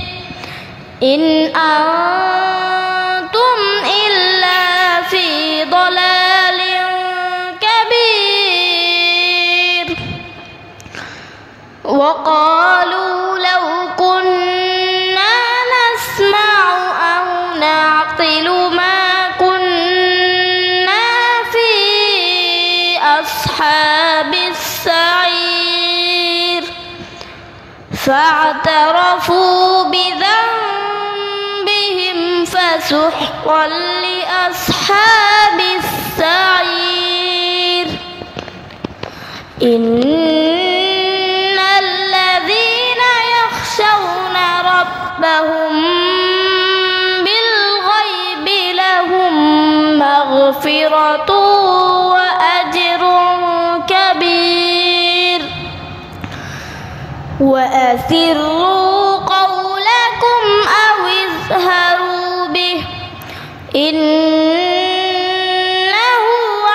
إن أنتم إلا في ضلال كبير وقالوا فاعترفوا بذنبهم فسحقا لأصحاب السعير إن الذين يخشون ربهم بالغيب لهم مغفرة وأجر كبير وأسروا قولكم أو اجهروا به إنه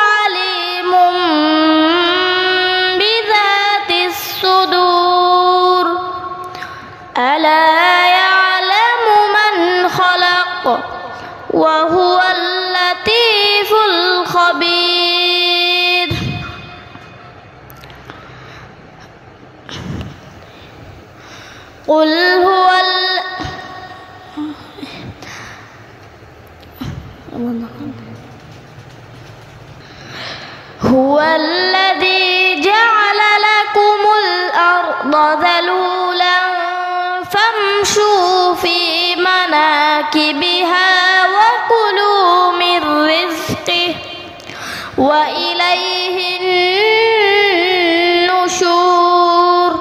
عليم بذات الصدور ألا يعلم من خلق وهو اللطيف الخبير قل هو الذي جعل لكم الأرض ذلولا فامشوا في مناكبها وكلوا من رزقه وإليه النشور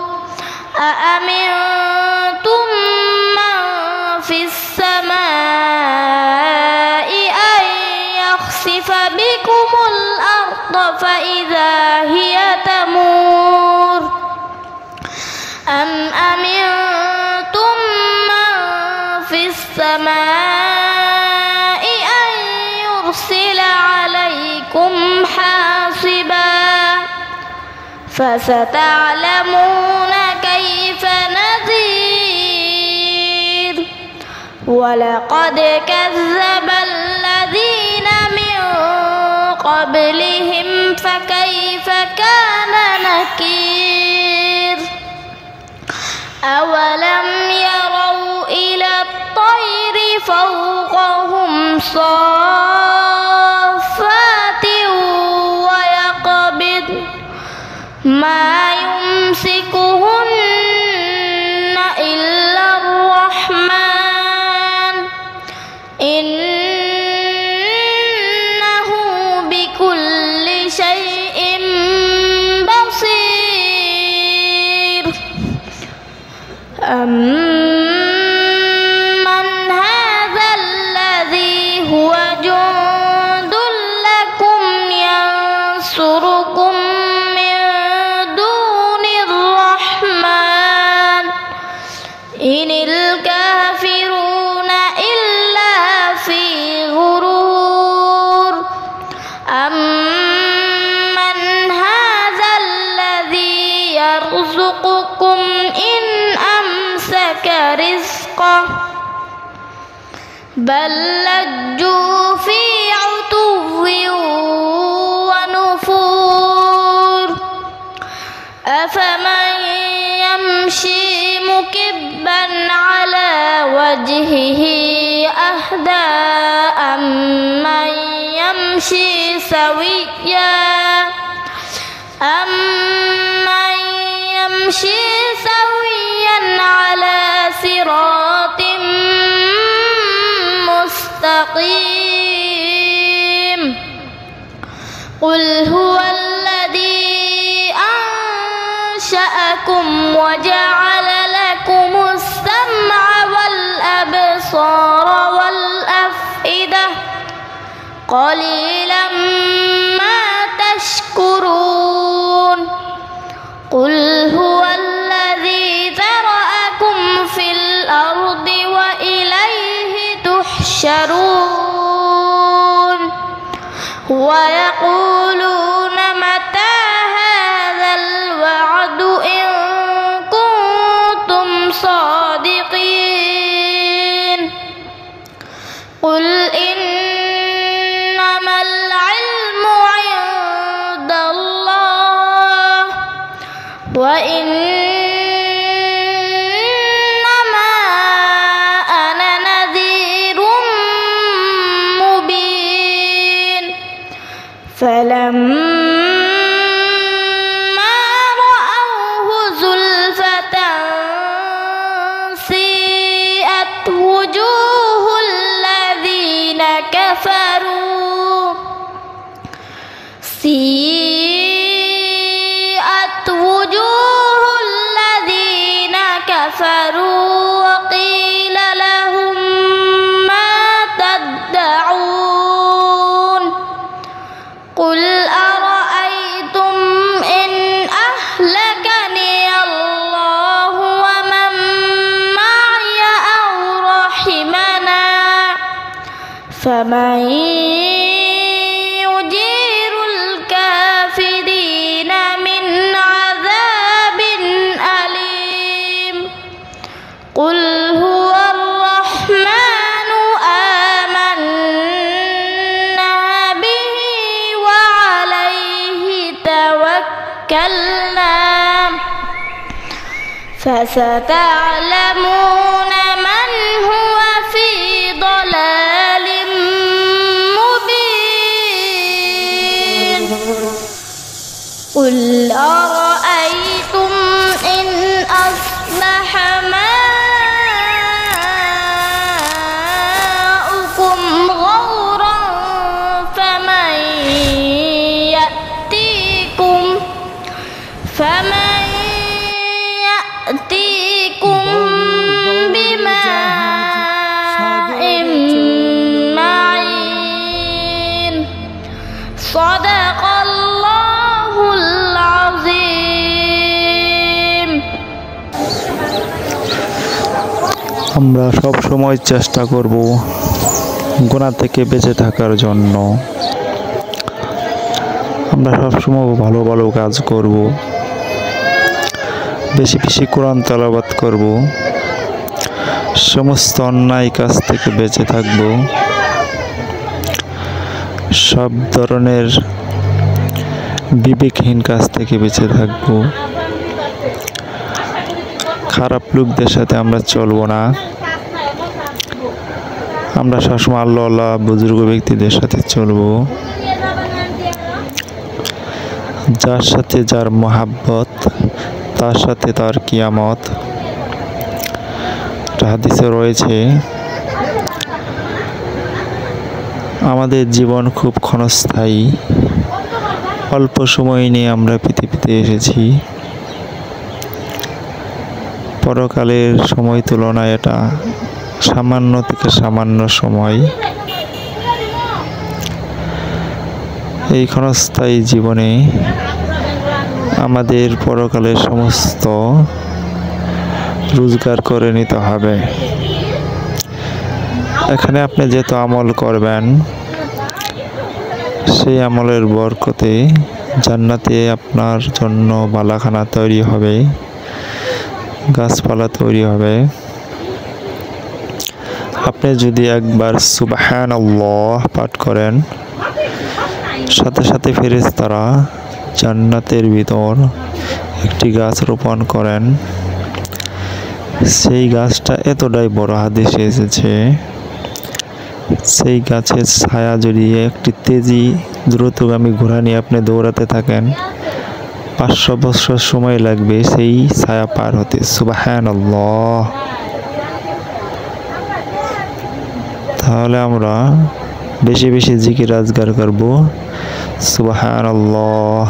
أأمنتم من في السماء أن يخسف بكم الأرض فإذا هي تمور أم أمنتم من في السماء أن يرسل عليكم حاصبا فستعلمون كيف نذير ولقد كذب الذين من قبلهم فكيف كان نكير أولم يروا إلى الطير فوقهم صافات ويقبض ما يمسكهن إلا الرحمن إنه بكل شيء بصير أمن هذا الذي هو جند لكم ينصركم من دون الرحمن إن الكافرون إلا في غرور أمن هذا الذي يرزقكم إن أمسك رزقه بل لجوا في عتو ونفور أفمن يمشي مكبا على وجهه أهدى أمن يمشي سويا على صراط مستقيم قل هو الذي أنشأكم وجعل لكم السمع والأبصار والأفئدة قليلا ما تشكرون قل هو الذي ذرأكم في الأرض وإليه تحشرون ويقولون متى هذا الوعد إن كنتم صادقين قل إنما العلم عند الله وإنما أنا نذير مبين فلما رأوه زلفة فمن يجير الكافرين من عذاب أليم قل هو الرحمن آمنا به وعليه توكلنا فستعلمون من هو في ضلال مبين قل أرأيتم إن أصبح ماؤكم غورا فمن يأتيكم بماء معين صدق الله العظيم আমরা সব সময় চেষ্টা করব গুনাহ থেকে বেঁচে থাকার জন্য। আমরা সব সময় ভালো ভালো কাজ করব, বেশি বেশি কোরআন তেলাওয়াত করব, সমস্ত অন্যায় কাজ থেকে বেঁচে থাকব, সব ধরনের বিবেকহীন কাজ থেকে বেঁচে থাকব, খারাপ লোকদের সাথে আমরা চলবো না। আমরা সবসময় আল্লাহ বুজুর্গ ব্যক্তিদের সাথে চলবো, যার সাথে যার মহাব্বত তার সাথে তার কিয়ামত। হাদিসে রয়েছে আমাদের জীবন খুব ক্ষণস্থায়ী, অল্প সময় নিয়ে আমরা পৃথিবীতে এসেছি। পরকালের সময় তুলনায় এটা সামান্য থেকে সামান্য সময়। এই ক্ষণস্থায়ী জীবনে আমাদের পরকালের সমস্ত রোজগার করে নিতে হবে। এখানে আপনি যত আমল করবেন সেই আমলের বরকতে জান্নাতে আপনার জন্য বালাখানা তৈরি হবে, গাছপালা তৈরি হবে। আপনি যদি একবার সুবহানাল্লাহ পাঠ করেন, সাথে সাথে ফেরেশতারা জান্নাতের ভিতর একটি গাছ রোপণ করেন। সেই গাছটা এতটাই বড়, হাদিসে এসেছে সেই গাছের ছায়া যদি একটি তেজি দ্রুতগামী ঘোড়া নিয়ে আপনি দৌড়াতে থাকেন, 500 বছর সময় লাগবে সেই ছায়া পার হতে। সুবহানাল্লাহ। তাহলে আমরা বেশি বেশি জিকির আজগার করব। সুবহানাল্লাহ,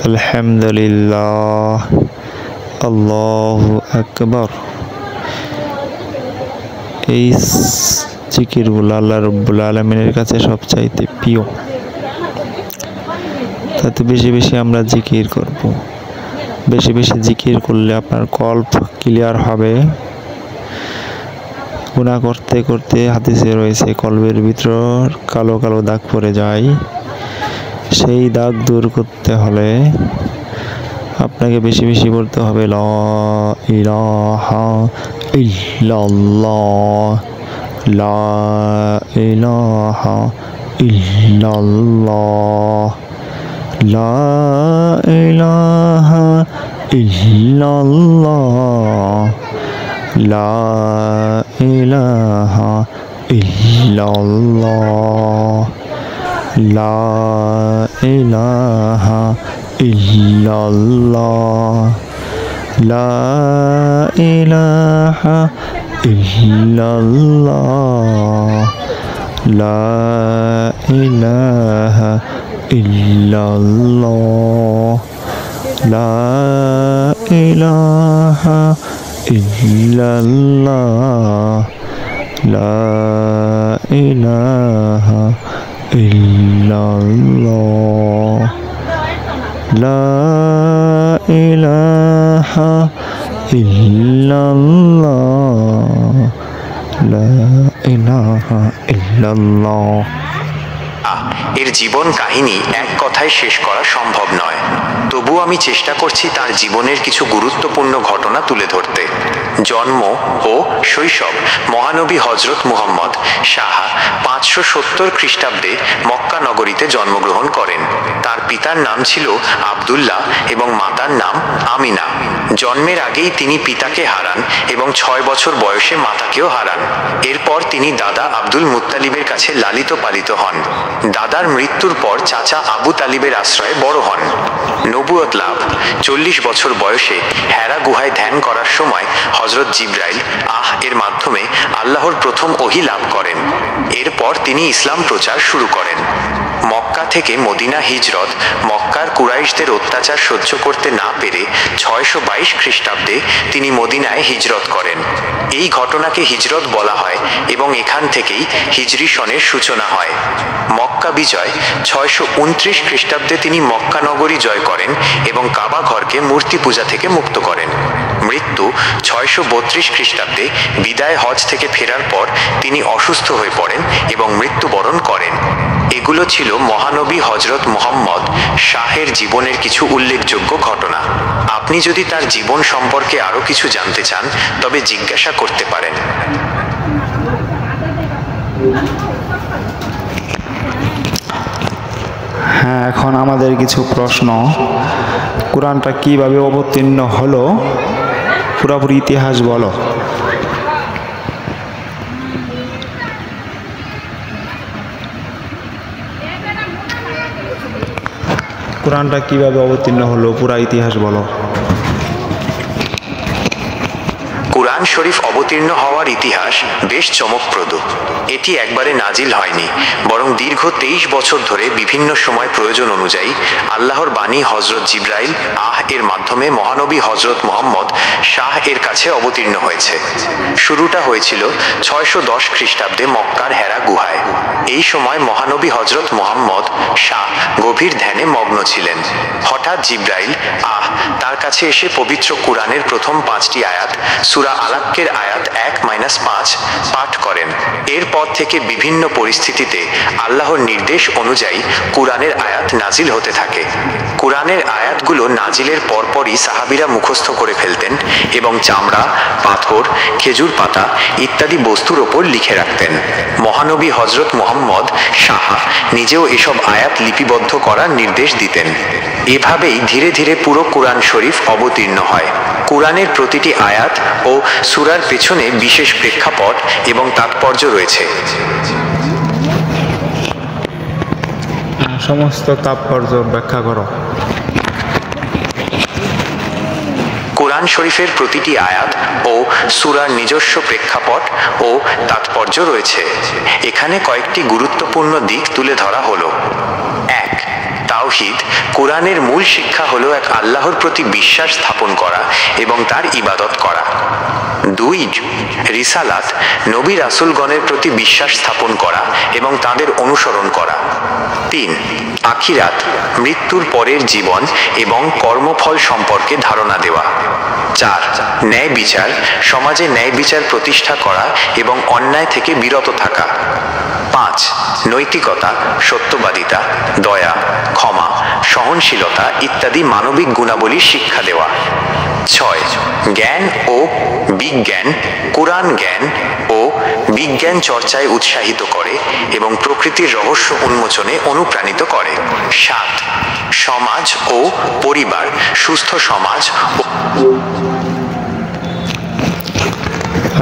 আলহামদুলিল্লাহ, আল্লাহু আকবার। এই জিকিরগুলো আল্লাহ রাব্বুল আলামিনের কাছে সবচাইতে প্রিয়। তাতে বেশি বেশি আমরা জিকির করব। বেশি বেশি জিকির করলে আপনার কল্প ক্লিয়ার হবে। গুনাহ করতে করতে হাদিসে রয়েছে কলবের ভিতর কালো কালো দাগ পড়ে যায়। সেই দাগ দূর করতে হলে আপনাকে বেশি বেশি বলতে হবে লা ইলাহা ইল্লাল্লাহ, লা ইলাহা ইল্লাল্লাহ, লা ইলাহা ইল্লাল্লাহ, লা ইলাহা ইল্লাল্লাহ, লা ইলাহা ইল্লাল্লাহ, লা ইলাহা ইল্লাল্লাহ, লা ইলাহা ইল্লাল্লাহ, লা ইলাহা ইল্লাল্লাহ, লা ইলাহা ইল্লাল্লাহ, লা ইলাহা ইল্লাল্লাহ, লা ইলাহা ইল্লাল্লাহ। এর জীবন কাহিনী এক কথায় শেষ করা সম্ভব নয়, তবু আমি চেষ্টা করছি তার জীবনের কিছু গুরুত্বপূর্ণ ঘটনা তুলে ধরতে। জন্ম ও শৈশব। মহানবী হজরত মুহাম্মদ সাহা 570 খ্রিস্টাব্দে মক্কা নগরীতে জন্মগ্রহণ করেন। তার পিতার নাম ছিল আবদুল্লাহ এবং মাতার নাম আমিনা। জন্মের আগেই তিনি পিতাকে হারান এবং 6 বছর বয়সে মাতাকেও হারান। এরপর তিনি দাদা আব্দুল মুত্তালিবের কাছে লালিত পালিত হন। দাদার মৃত্যুর পর চাচা আবু তালিবের আশ্রয়ে বড় হন। নবুয়ত লাভ। 40 বছর বয়সে হেরা গুহায় ধ্যান করার সময় হজরত জিব্রাইল এর মাধ্যমে আল্লাহর প্রথম ওহী লাভ করেন। এরপর তিনি ইসলাম প্রচার শুরু করেন। মক্কা থেকে মদিনা হিজরত। মক্কার কুরাইশদের অত্যাচার সহ্য করতে না পেরে 622 খ্রিস্টাব্দে তিনি মদিনায় হিজরত করেন। এই ঘটনাকে হিজরত বলা হয় এবং এখান থেকেই হিজরি সনের সূচনা হয়। মক্কা বিজয়। 629 খ্রিস্টাব্দে তিনি মক্কা নগরী জয় করেন এবং কাবা ঘরকে মূর্তি পূজা থেকে মুক্ত করেন। মৃত্যু। 632 খ্রিস্টাব্দে বিদায় হজ থেকে ফেরার পর তিনি অসুস্থ হয়ে পড়েন এবং মৃত্যুবরণ করেন। এগুলো ছিল মহানবী হজরত মুহাম্মদ শাহের জীবনের কিছু উল্লেখযোগ্য ঘটনা। আপনি যদি তার জীবন সম্পর্কে আরও কিছু জানতে চান তবে জিজ্ঞাসা করতে পারেন। হ্যাঁ, এখন আমাদের কিছু প্রশ্ন। কোরআনটা কিভাবে অবতীর্ণ হলো, পুরোপুরি ইতিহাস বলো। কোরআনটা কিভাবে অবতীর্ণ হলো, পুরা ইতিহাস বলো। কুরআন শরীফ অবতীর্ণ হওয়ার ইতিহাস বেশ চমকপ্রদ। এটি একবারে নাজিল হয়নি, বরং দীর্ঘ 23 বছর ধরে বিভিন্ন সময় প্রয়োজন অনুযায়ী আল্লাহর বাণী হজরত জিব্রাইল এর মাধ্যমে মহানবী হজরত মুহাম্মদ শাহ এর কাছে অবতীর্ণ হয়েছে। শুরুটা হয়েছিল 610 খ্রিস্টাব্দে মক্কার হেরা গুহায়। এই সময় মহানবী হজরত মুহাম্মদ শাহ গভীর ধ্যানে মগ্ন ছিলেন। হঠাৎ জিব্রাইল তার কাছে এসে পবিত্র কুরআনের প্রথম 5টি আয়াত সূরা আলাক্কের আয়াত 1-5 পাঠ করেন। এরপর থেকে বিভিন্ন পরিস্থিতিতে আল্লাহর নির্দেশ অনুযায়ী কুরআনের আয়াত নাজিল হতে থাকে। কুরআনের আয়াতগুলো নাজিলের পরপরই সাহাবীরা মুখস্থ করে ফেলতেন এবং চামড়া, পাথর, খেজুর পাতা ইত্যাদি বস্তুর ওপর লিখে রাখতেন। মহানবী হজরত মুহাম্মদ শাহ নিজেও এসব আয়াত লিপিবদ্ধ করার নির্দেশ দিতেন। এভাবেই ধীরে ধীরে পুরো কুরআন শরীফ অবতীর্ণ হয়। কুরআনের প্রতিটি আয়াত ও সূরার পেছনে বিশেষ প্রেক্ষাপট এবং তাৎপর্য রয়েছে। সমস্ত তাৎপর্য ব্যাখ্যা করো। কুরআন শরীফের প্রতিটি আয়াত ও সূরার নিজস্ব প্রেক্ষাপট ও তাৎপর্য রয়েছে। এখানে কয়েকটি গুরুত্বপূর্ণ দিক তুলে ধরা হলো। 1. তাওহীদ। কুরআনের মূল শিক্ষা হলো এক আল্লাহর প্রতি বিশ্বাস স্থাপন করা এবং তার ইবাদত করা। 2. রিসালাত। নবী রাসূলগণের প্রতি বিশ্বাস স্থাপন করা এবং তাদের অনুসরণ করা। 3. আখিরাত। মৃত্যুর পরের জীবন এবং কর্মফল সম্পর্কে ধারণা দেওয়া। 4. ন্যায় বিচার। সমাজে ন্যায় বিচার প্রতিষ্ঠা করা এবং অন্যায় থেকে বিরত থাকা। 5. নৈতিকতা, সত্যবাদিতা, দয়া, ক্ষমা, সহনশীলতা ইত্যাদি মানবিক গুণাবলীর শিক্ষা দেওয়া। 6. জ্ঞান ও বিজ্ঞান। কুরআন জ্ঞান ও বিজ্ঞান চর্চায় উৎসাহিত করে এবং প্রকৃতির রহস্য উন্মোচনে অনুপ্রাণিত করে। 7. সমাজ ও পরিবার। সুস্থ সমাজ ও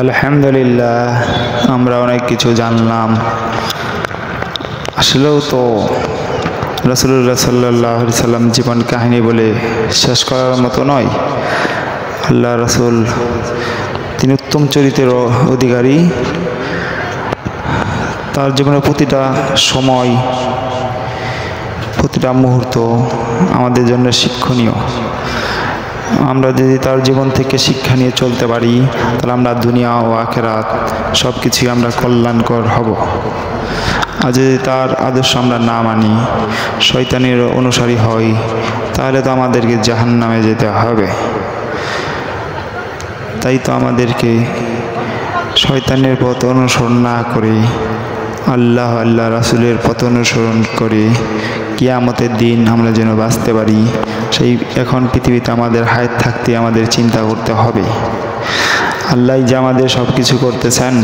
আলহামদুলিল্লাহ, আমরা অনেক কিছু জানলাম। আসলেও তো রাসূলুল্লাহ সাল্লাল্লাহু আলাইহি সাল্লাম জীবন কাহিনী বলে শেষ করার মতো নয়। আল্লাহ রাসূল তিনি উত্তম চরিত্রের অধিকারী। তার জীবনের প্রতিটা সময়, প্রতিটা মুহূর্ত আমাদের জন্য শিক্ষণীয়। আমরা যদি তার জীবন থেকে শিক্ষা নিয়ে চলতে পারি তাহলে আমরা দুনিয়া ও আখিরাত সব কিছুই আমরা কল্যাণকর হব। আর যদি তার আদর্শ আমরা না মানি, শয়তানের অনুসারী হই, তাহলে তো আমাদেরকে জাহান্নামে যেতে হবে। তাই তো আমাদেরকে শয়তানের পথ অনুসরণ না করে আল্লাহ আল্লাহ রাসূলের পথ অনুসরণ করে কিয়ামতের দিন আমরা যেন বাঁচতে পারি, সেই এখন পৃথিবীতে আমাদের হায়াত থাকতে আমাদের চিন্তা করতে হবে। আল্লাহ যে আমাদের সব কিছু করতেছেন,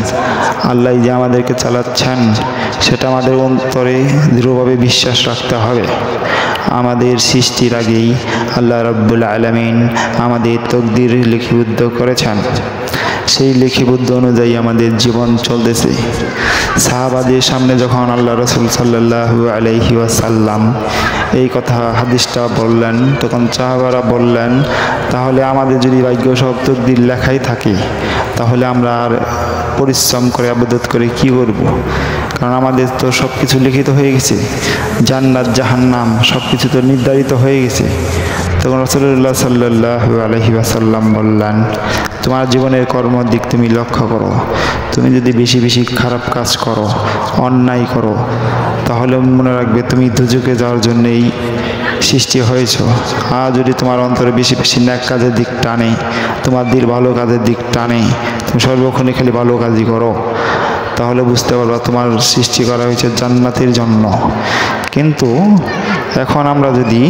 আল্লাহ যে আমাদেরকে চালাচ্ছেন, সেটা আমাদের অন্তরে দৃঢ়ভাবে বিশ্বাস রাখতে হবে। আমাদের সৃষ্টির আগেই আল্লাহ রাব্বুল আলামিন আমাদের তকদির লিপিবদ্ধ করেছেন, সেই লিপিবদ্ধ অনুযায়ী আমাদের জীবন চলতেছে। সাহাবাদের সামনে যখন আল্লাহ রাসূল সাল্লাল্লাহু আলাইহি ওয়াসাল্লাম এই কথা হাদিসটা বললেন, তখন সাহাবারা বললেন, তাহলে আমাদের যদি ভাগ্য সব তকদির লেখাই থাকে, তাহলে আমরা আর পরিশ্রম করে ইবাদত করে কি করব? কারণ আমাদের তো সব কিছু লিখিত হয়ে গেছে, জান্নাত জাহান্নাম সব কিছু তো নির্ধারিত হয়ে গেছে। তখন রাসূলুল্লাহ সাল্লাল্লাহু আলাইহি ওয়াসাল্লাম বললেন, তোমার জীবনের কর্মের দিক তুমি লক্ষ্য করো। তুমি যদি বেশি বেশি খারাপ কাজ করো, অন্যায় করো, তাহলে মনে রাখবে তুমি দুজকে যাওয়ার জন্যই সৃষ্টি হয়েছ। আর যদি তোমার অন্তরে বেশি বেশি ন্যাক কাজের দিক টানে, তোমার দিল ভালো কাজের দিক টানে, তুমি সর্বক্ষণে খালি ভালো কাজই করো, তাহলে বুঝতে পারবা তোমার সৃষ্টি করা হয়েছে জান্নাতের জন্য। কিন্তু এখন আমরা যদি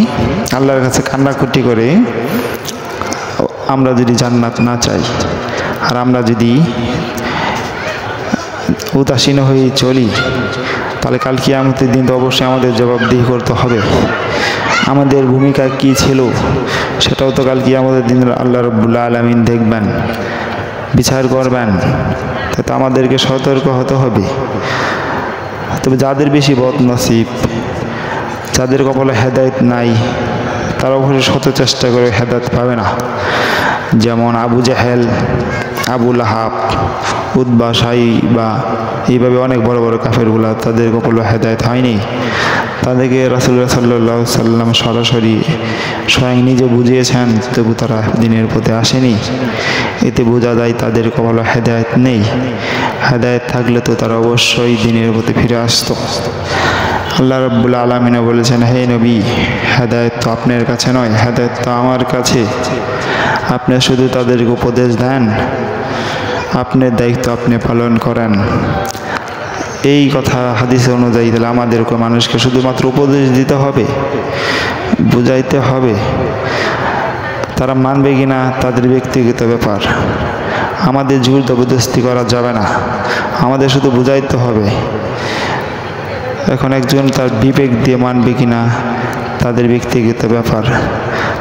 আল্লাহর কাছে কান্নাকুটি করে আমরা যদি জান্নাত না চাই, আর আমরা যদি উদাসীন হয়ে চলি, তাহলে কাল কিয়ামতের দিন তো অবশ্যই আমাদের জবাবদিহি করতে হবে। আমাদের ভূমিকা কি ছিল সেটাও তো কাল কিয়ামতের দিন আল্লাহ রাব্বুল আলামিন দেখবেন, বিচার করবেন। তো আমাদেরকে সতর্ক হতে হবে। তবে যাদের বেশি বদনসিব, যাদের কপালে হেদায়েত নাই, তারা অবশ্যই শত চেষ্টা করে হেদায়েত পাবে না। যেমন আবু জাহেল, আবু লাহাব, উতবা, সাইবা, এইভাবে অনেক বড় বড় কাফেরগুলা, তাদের কপালে হেদায়েত হয়নি। তাদেরকে রাসূলুল্লাহ সাল্লাল্লাহু আলাইহি সাল্লাম সরাসরি স্বয়ং নিজে বুঝিয়েছেন, তবু তারা দিনের পথে আসেনি। এতে বোঝা যায় তাদের কপালে হেদায়েত নেই। হেদায়েত থাকলে তো তারা অবশ্যই দিনের পথে ফিরে আসতো। আল্লাহ রাব্বুল আলামিন বলেছেন, হে নবী, হেদায়েত তো আপনার কাছে নয়, হেদায়েত তো আমার কাছে। আপনি শুধু তাদেরকে উপদেশ দেন, আপনার দায়িত্ব আপনি পালন করেন। এই কথা হাদিস অনুযায়ী তাহলে আমাদেরকে মানুষকে শুধুমাত্র উপদেশ দিতে হবে, বুঝাইতে হবে। তারা মানবে কিনা তাদের ব্যক্তিগত ব্যাপার, আমাদের জোর জবরদস্তি করা যাবে না, আমাদের শুধু বুঝাইতে হবে। এখন একজন তার বিবেক দিয়ে মানবে কিনা তাদের ব্যক্তিগত ব্যাপার।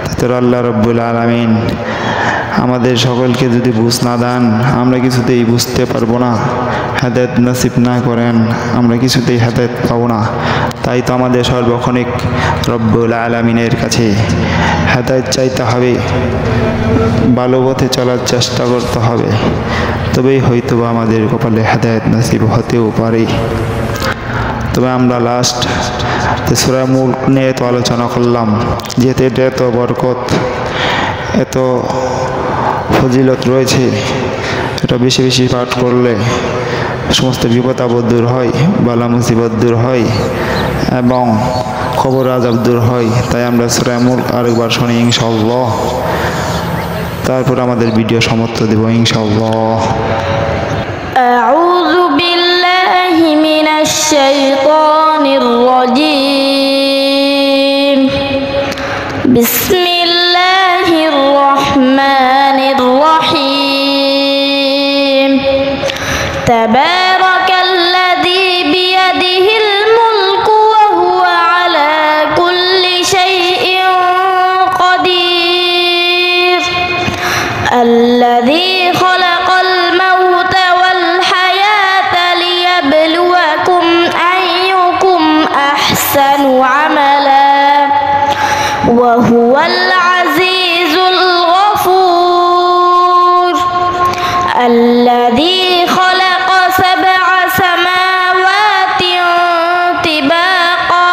তাতে আল্লাহ রাব্বুল আলামিন আমাদের সকলকে যদি বুঝ না দেন, আমরা কিছুতেই বুঝতে পারবো না। হেদায়েত নসিব না করেন, আমরা কিছুতেই হেদায়েত পাবো না। তাই তো আমাদের সর্বক্ষণিক রব্বুল আলামিনের কাছে হেদায়েত চাইতে হবে, ভালো পথে চলার চেষ্টা করতে হবে, তবেই হয়তো আমাদের কপালে হেদায়েত নসিব হতেও পারে। তবে আমরা লাস্ট সূরা মুলক নিয়ে তো আলোচনা করলাম, যেহেতু এটা এত বরকত, এত ফজিলত রয়েছে, এটা বেশি বেশি পাঠ করলে সমস্ত বিপদ আপদ দূর হয়, বালা মুসিবত দূর হয় এবং কবর আযাব দূর হয়। তাই আমরা সূরা মুলক আরেকবার শুনি ইনশাআল্লাহ, তারপর আমাদের ভিডিও সমাপ্ত দেব ইনশাআল্লাহ। আউযু বিল্লাহি মিনাশ শাইতানির রাজীম। বিসমিল্লাহির রহমানির রহিম। তাবারাকাল্লাযী বিয়াদিহিল মুলকু ওয়া হুয়া আলা কুল্লি শাইইন কাদির। আল্লাযী খালাকাল মাউতা ওয়াল হায়াতা লিয়াবলুয়াকুম আইয়ুকুম আহসানু আমালা ওয়া হুয়াল আজিজুল গফুর। আল্লাযী খালাকা সাবআ সামাওয়াতিন তিবাকা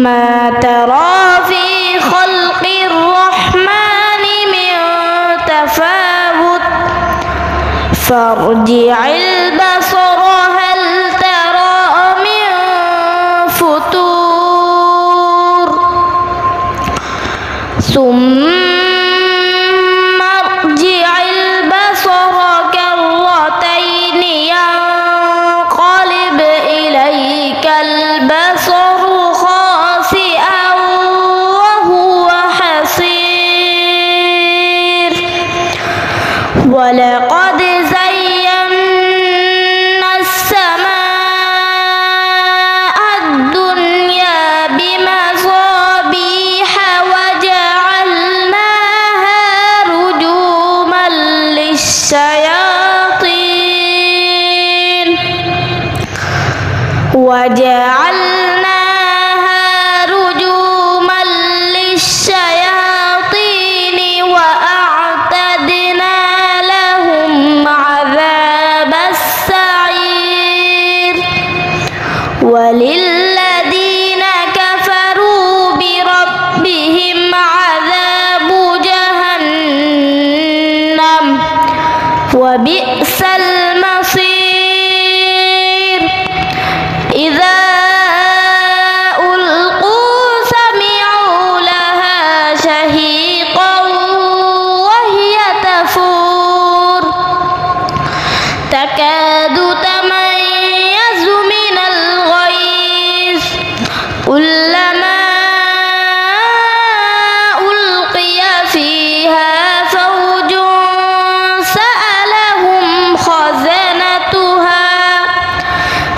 মা তারা ফি খালকির রহমানি মিন তাফাউত ফারজি'ল বাসরা হাল তারা মিন ফুতুর সুম্মা ارجع البصر ولقد زينا السماء الدنيا بمصابيح وجعلناها رجوما للشياطين وأعتدنا لهم عذاب السعير وللذين كفروا بربهم عذاب جهنم وبئس المصير إذا ألقوا سمعوا لها شهيقا وهي تفور تكاد تميز من الغيظ كلما ألقي فيها فوج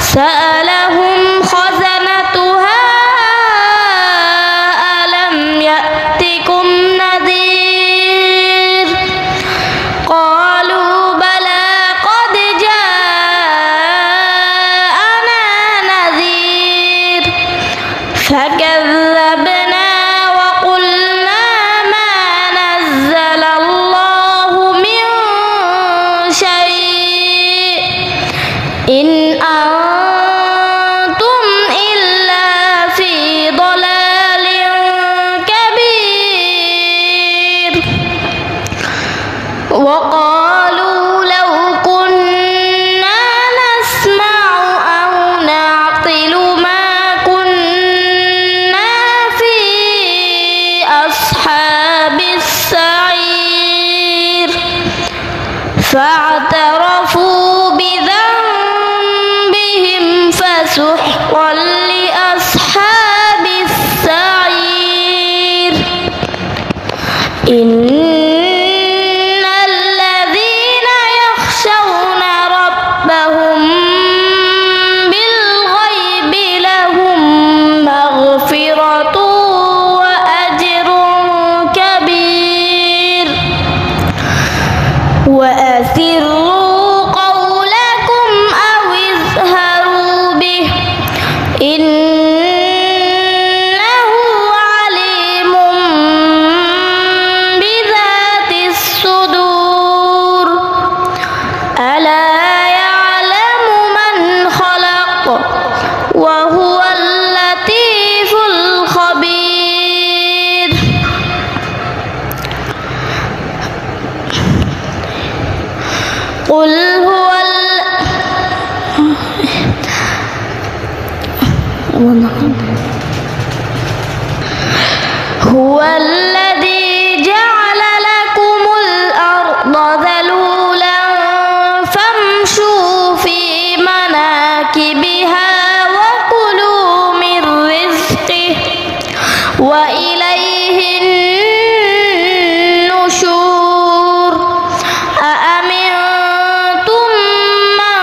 سألهم خزنتها ألم يأتكم نذير قالوا بلى قد جاءنا نذير فكذبنا وقلنا ما نزل الله من شيء إن أنتم إلا في ضلال كبير وقالوا لو كنا نسمع أو نعقل ما كنا في أصحاب السعير فاعترفوا بذنبهم فسحقا لأصحاب السعير إن الذين يخشون ربهم بالغيب لهم مغفرة وأجر كبير وأسروا قولكم أو اجهروا به إنه عليم بذات الصدور ألا يعلم من خلق وهو اللطيف الخبير قل هو الذي جعل لكم الأرض ذلولا فامشوا في مناكبها وكلوا من رزقه وإليه النشور أأمنتم من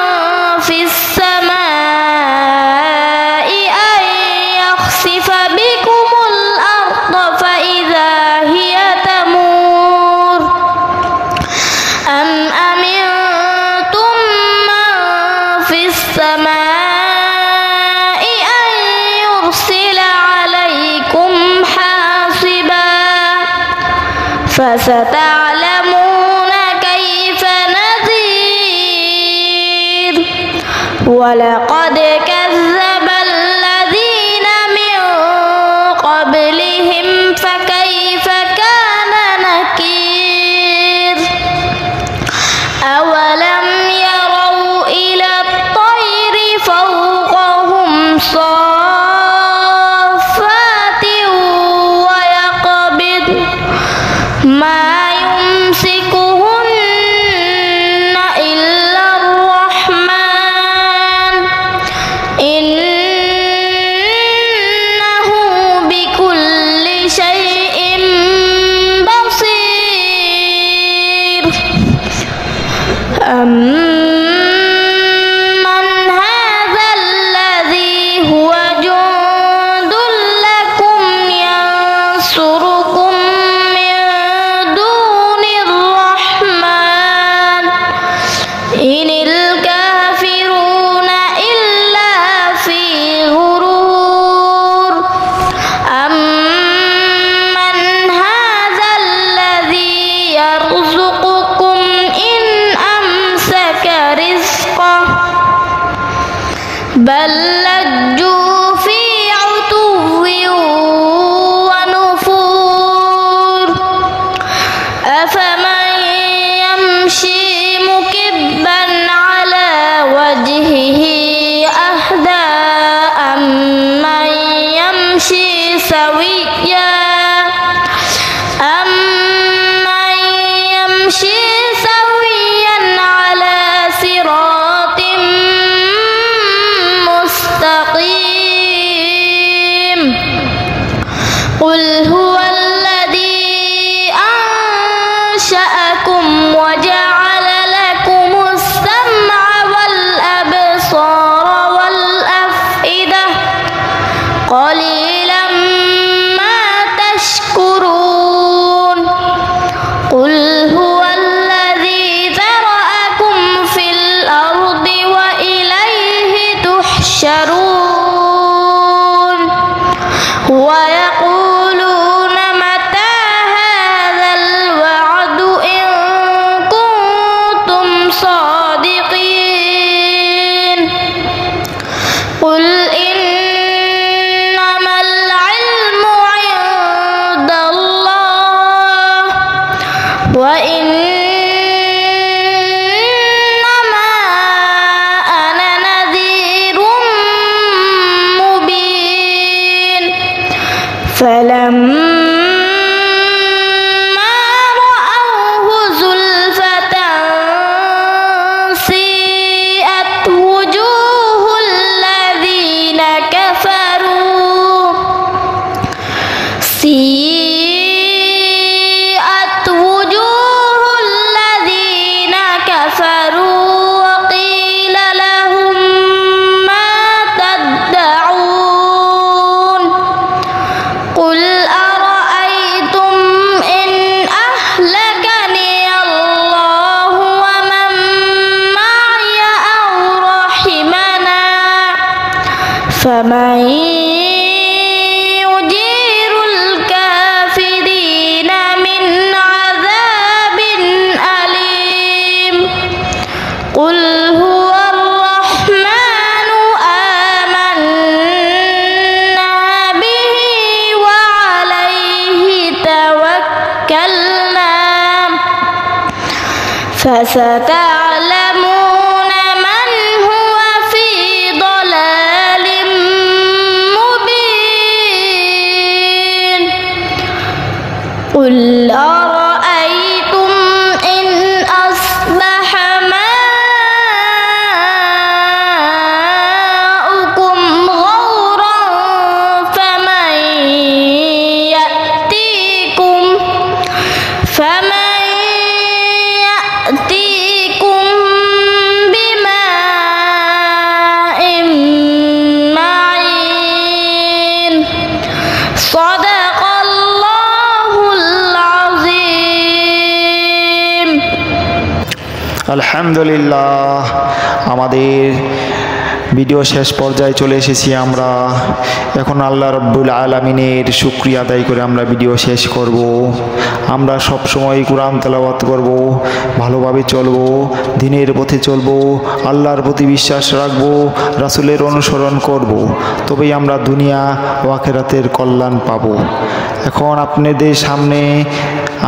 في السماء أن يخسف بكم الأرض فإذا هي تمور أم أمنتم من في السماء أن يرسل عليكم حاصبا فستعلمون كيف نذير ولقد كذب الذين من قبلهم فكيف كان نكير أولم يروا إلى الطير فوقهم صافات ويقبض ما يمسكهن إلا الرحمن أمن هذا الذي هو جند لكم ينصركم من دون الرحمن إن الكافرون إلا في غرور أمن هذا الذي يرزقكم إن أمسك رزقه بل لجوا في عتو ونفور أفمن يمشي مكبا على وجهه أهدى أمن يمشي سويا على صراط مستقيم قل هو الذي أنشأكم وجعل لكم السمع والأبصار والأفئدة قليلا ما تشكرون قل هو الذي ذرأكم في الأرض وإليه تحشرون ويقولون متى هذا الوعد إن كنتم صادقين قل إنما العلم عند الله وإنما أنا نذير مبين فلما رأوه زلفة سيئت وجوه الذين كفروا وقيل لهم ما تدعون قل أرأيتم إن أهلكني الله ومن معي أو رحمنا فمن يجير الكافرين من عذاب أليم قل هو الرحمن آمنا به وعليه توكلنا فستعلمون من هو في ضلال مبين قل أرأيتم إن أصبح ماؤكم غورا فمن يأتيكم بماء معين صدق الله العظيم আলহামদুলিল্লাহ আমাদের ভিডিও শেষ পর্যায়ে চলে এসেছি আমরা এখন আল্লাহ রাব্বুল আলামিনের শুকরিয়া আদায় করে আমরা ভিডিও শেষ করব আমরা সব সময় কোরআন তেলাওয়াত করব ভালোভাবে চলব দ্বীনের পথে চলব আল্লাহর প্রতি বিশ্বাস রাখব রাসূলের অনুসরণ করব তবেই আমরা দুনিয়া ও আখিরাতের কল্যাণ পাব এখন আপনাদের সামনে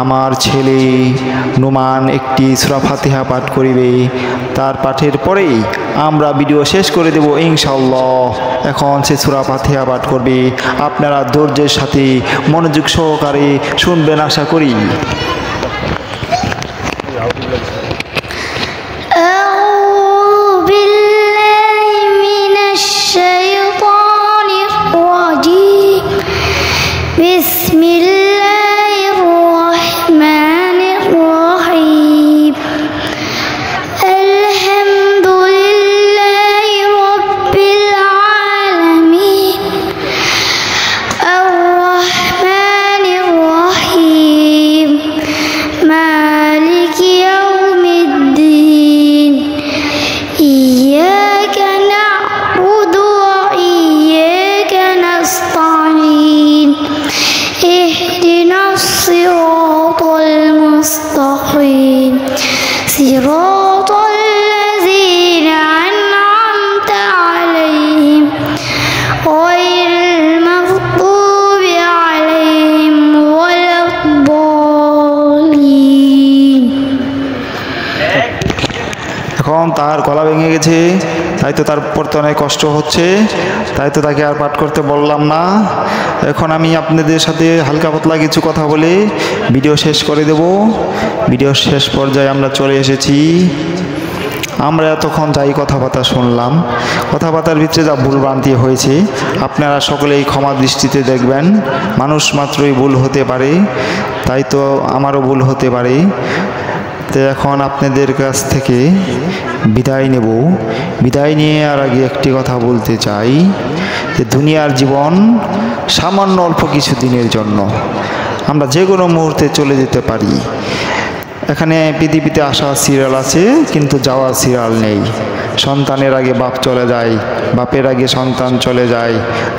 আমার ছেলে নুমান একটি সূরা ফাতিহা পাঠ করিবে তার পাঠের পরেই আমরা ভিডিও শেষ করে দেব ইনশাআল্লাহ এখন সে সূরা ফাতিহা পাঠ করবে আপনারা ধৈর্যের সাথে মনোযোগ সহকারে শুনবেন আশা করি বিসমিল্লাহির রহমানির রহিম তার গলা ভেঙে গেছে, তাই তো তার পড়তে অনেক কষ্ট হচ্ছে, তাই তো তাকে আর পাঠ করতে বললাম না। এখন আমি আপনাদের সাথে হালকা পাতলা কিছু কথা বলে ভিডিও শেষ করে দেব। ভিডিও শেষ পর্যায়ে আমরা চলে এসেছি। আমরা এতক্ষণ যাই কথাবার্তা শুনলাম, কথাবার্তার ভিতরে যা ভুলভ্রান্তি হয়েছে আপনারা সকলেই ক্ষমা দৃষ্টিতে দেখবেন। মানুষ মাত্রই ভুল হতে পারে, তাই তো আমারও ভুল হতে পারে। তো এখন আপনাদের কাছ থেকে বিদায় নেব। বিদায় নিয়ে আর আগে একটি কথা বলতে চাই যে দুনিয়ার জীবন সামান্য অল্প কিছু দিনের জন্য, আমরা যে কোনো মুহূর্তে চলে যেতে পারি। এখানে পৃথিবীতে আসা সিরিয়াল আছে, কিন্তু যাওয়ার সিরিয়াল নেই। সন্তানের আগে বাপ চলে যায়, বাপের আগে সন্তান চলে যায়,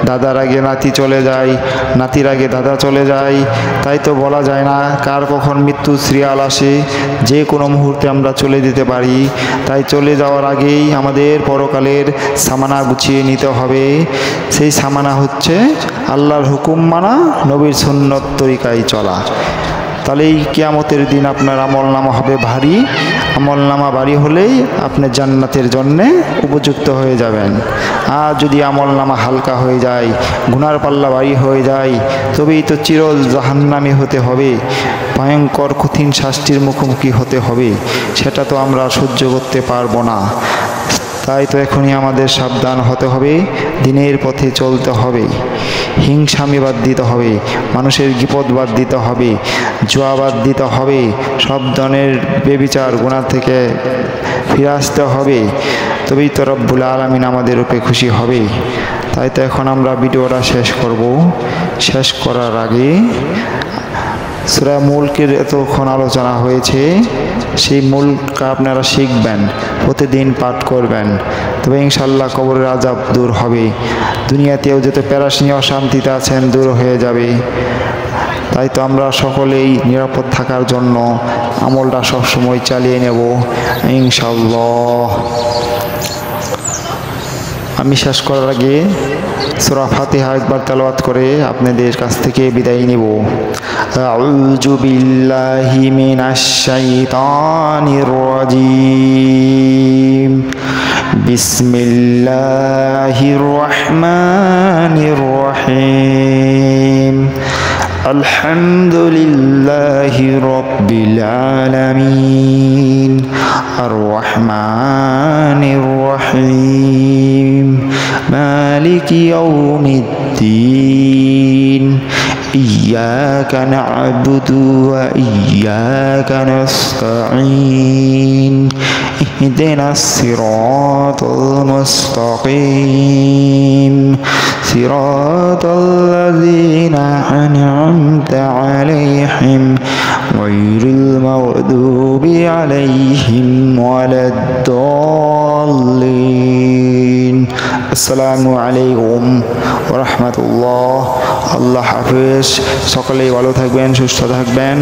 দাদার আগে নাতি চলে যায়, নাতির আগে দাদা চলে যায়। তাই তো বলা যায় না কার কখন মৃত্যু সিরিয়াল আসে, যে কোনো মুহূর্তে আমরা চলে যেতে পারি। তাই চলে যাওয়ার আগেই আমাদের পরকালের সামানা গুছিয়ে নিতে হবে। সেই সামানা হচ্ছে আল্লাহর হুকুম মানা, নবীর সুন্নত তরিকায় চলা। তাহলেই কিয়ামতের দিন আপনার আমলনামা হবে ভারী। আমলনামা ভারী হলেই আপনি জান্নাতের জন্যে উপযুক্ত হয়ে যাবেন। আর যদি আমলনামা হালকা হয়ে যায়, গুনার পাল্লা ভারী হয়ে যায়, তবেই তো চির জাহান্নামী হতে হবে, ভয়ঙ্কর কঠিন শাস্তির মুখোমুখি হতে হবে। সেটা তো আমরা সহ্য করতে পারবো না। তাই তো এখনই আমাদের সাবধান হতে হবে, দিনের পথে চলতে হবে, হিংসামি বাদ দিতে হবে, মানুষের বিপদ বাদ দিতে হবে, জুয়া বাদ দিতে হবে, সব ধরনের বেবিচার গুনাহ থেকে ফিরে আসতে হবে। তবেই তো রব্বুল আলামিন আমাদের উপরে খুশি হবে। তাই তো এখন আমরা ভিডিওটা শেষ করব। শেষ করার আগে সূরা মুলকের এতক্ষণ আলোচনা হয়েছে, সেই মুলক আপনারা শিখবেন, প্রতিদিন পাঠ করবেন, তবে ইনশাল্লাহ কবরের আযাব দূর হবে। দুনিয়াতেও যত পেরেশানি অশান্তিতে আছেন দূর হয়ে যাবে। তাই তো আমরা সকলেই নিরাপদ থাকার জন্য আমলটা সবসময় চালিয়ে নেব ইনশাল্লাহ। আমি শেষ করার আগে সূরা ফাতিহা একবার তেলাওয়াত করে আপনাদের কাছ থেকে বিদায় নিব। আউযু বিল্লাহি মিনাশ শাইতানির রাজিম। বিসমিল্লাহির রহমানির রহিম। আলহামদুলিল্লাহি রাব্বিল আলামিন। আর রহমানির রহিম। মালিকি ইয়াউমিদ্দিন। ইয়্যাকা না'বুদু ওয়া ইয়্যাকা নাস্তাঈন। ইহদিনাস সিরাতাল মুস্তাকিম। সিরাতাল্লাযীনা আন'আমতা আলাইহিম গায়রিল মাগদুবি আলাইহিম ওয়ালাদ-দাল্লিন। আসসালামু আলাইকুম ওয়া রাহমাতুল্লাহ। আল্লাহ হাফেজ। সকলেই ভালো থাকবেন, সুস্থ থাকবেন।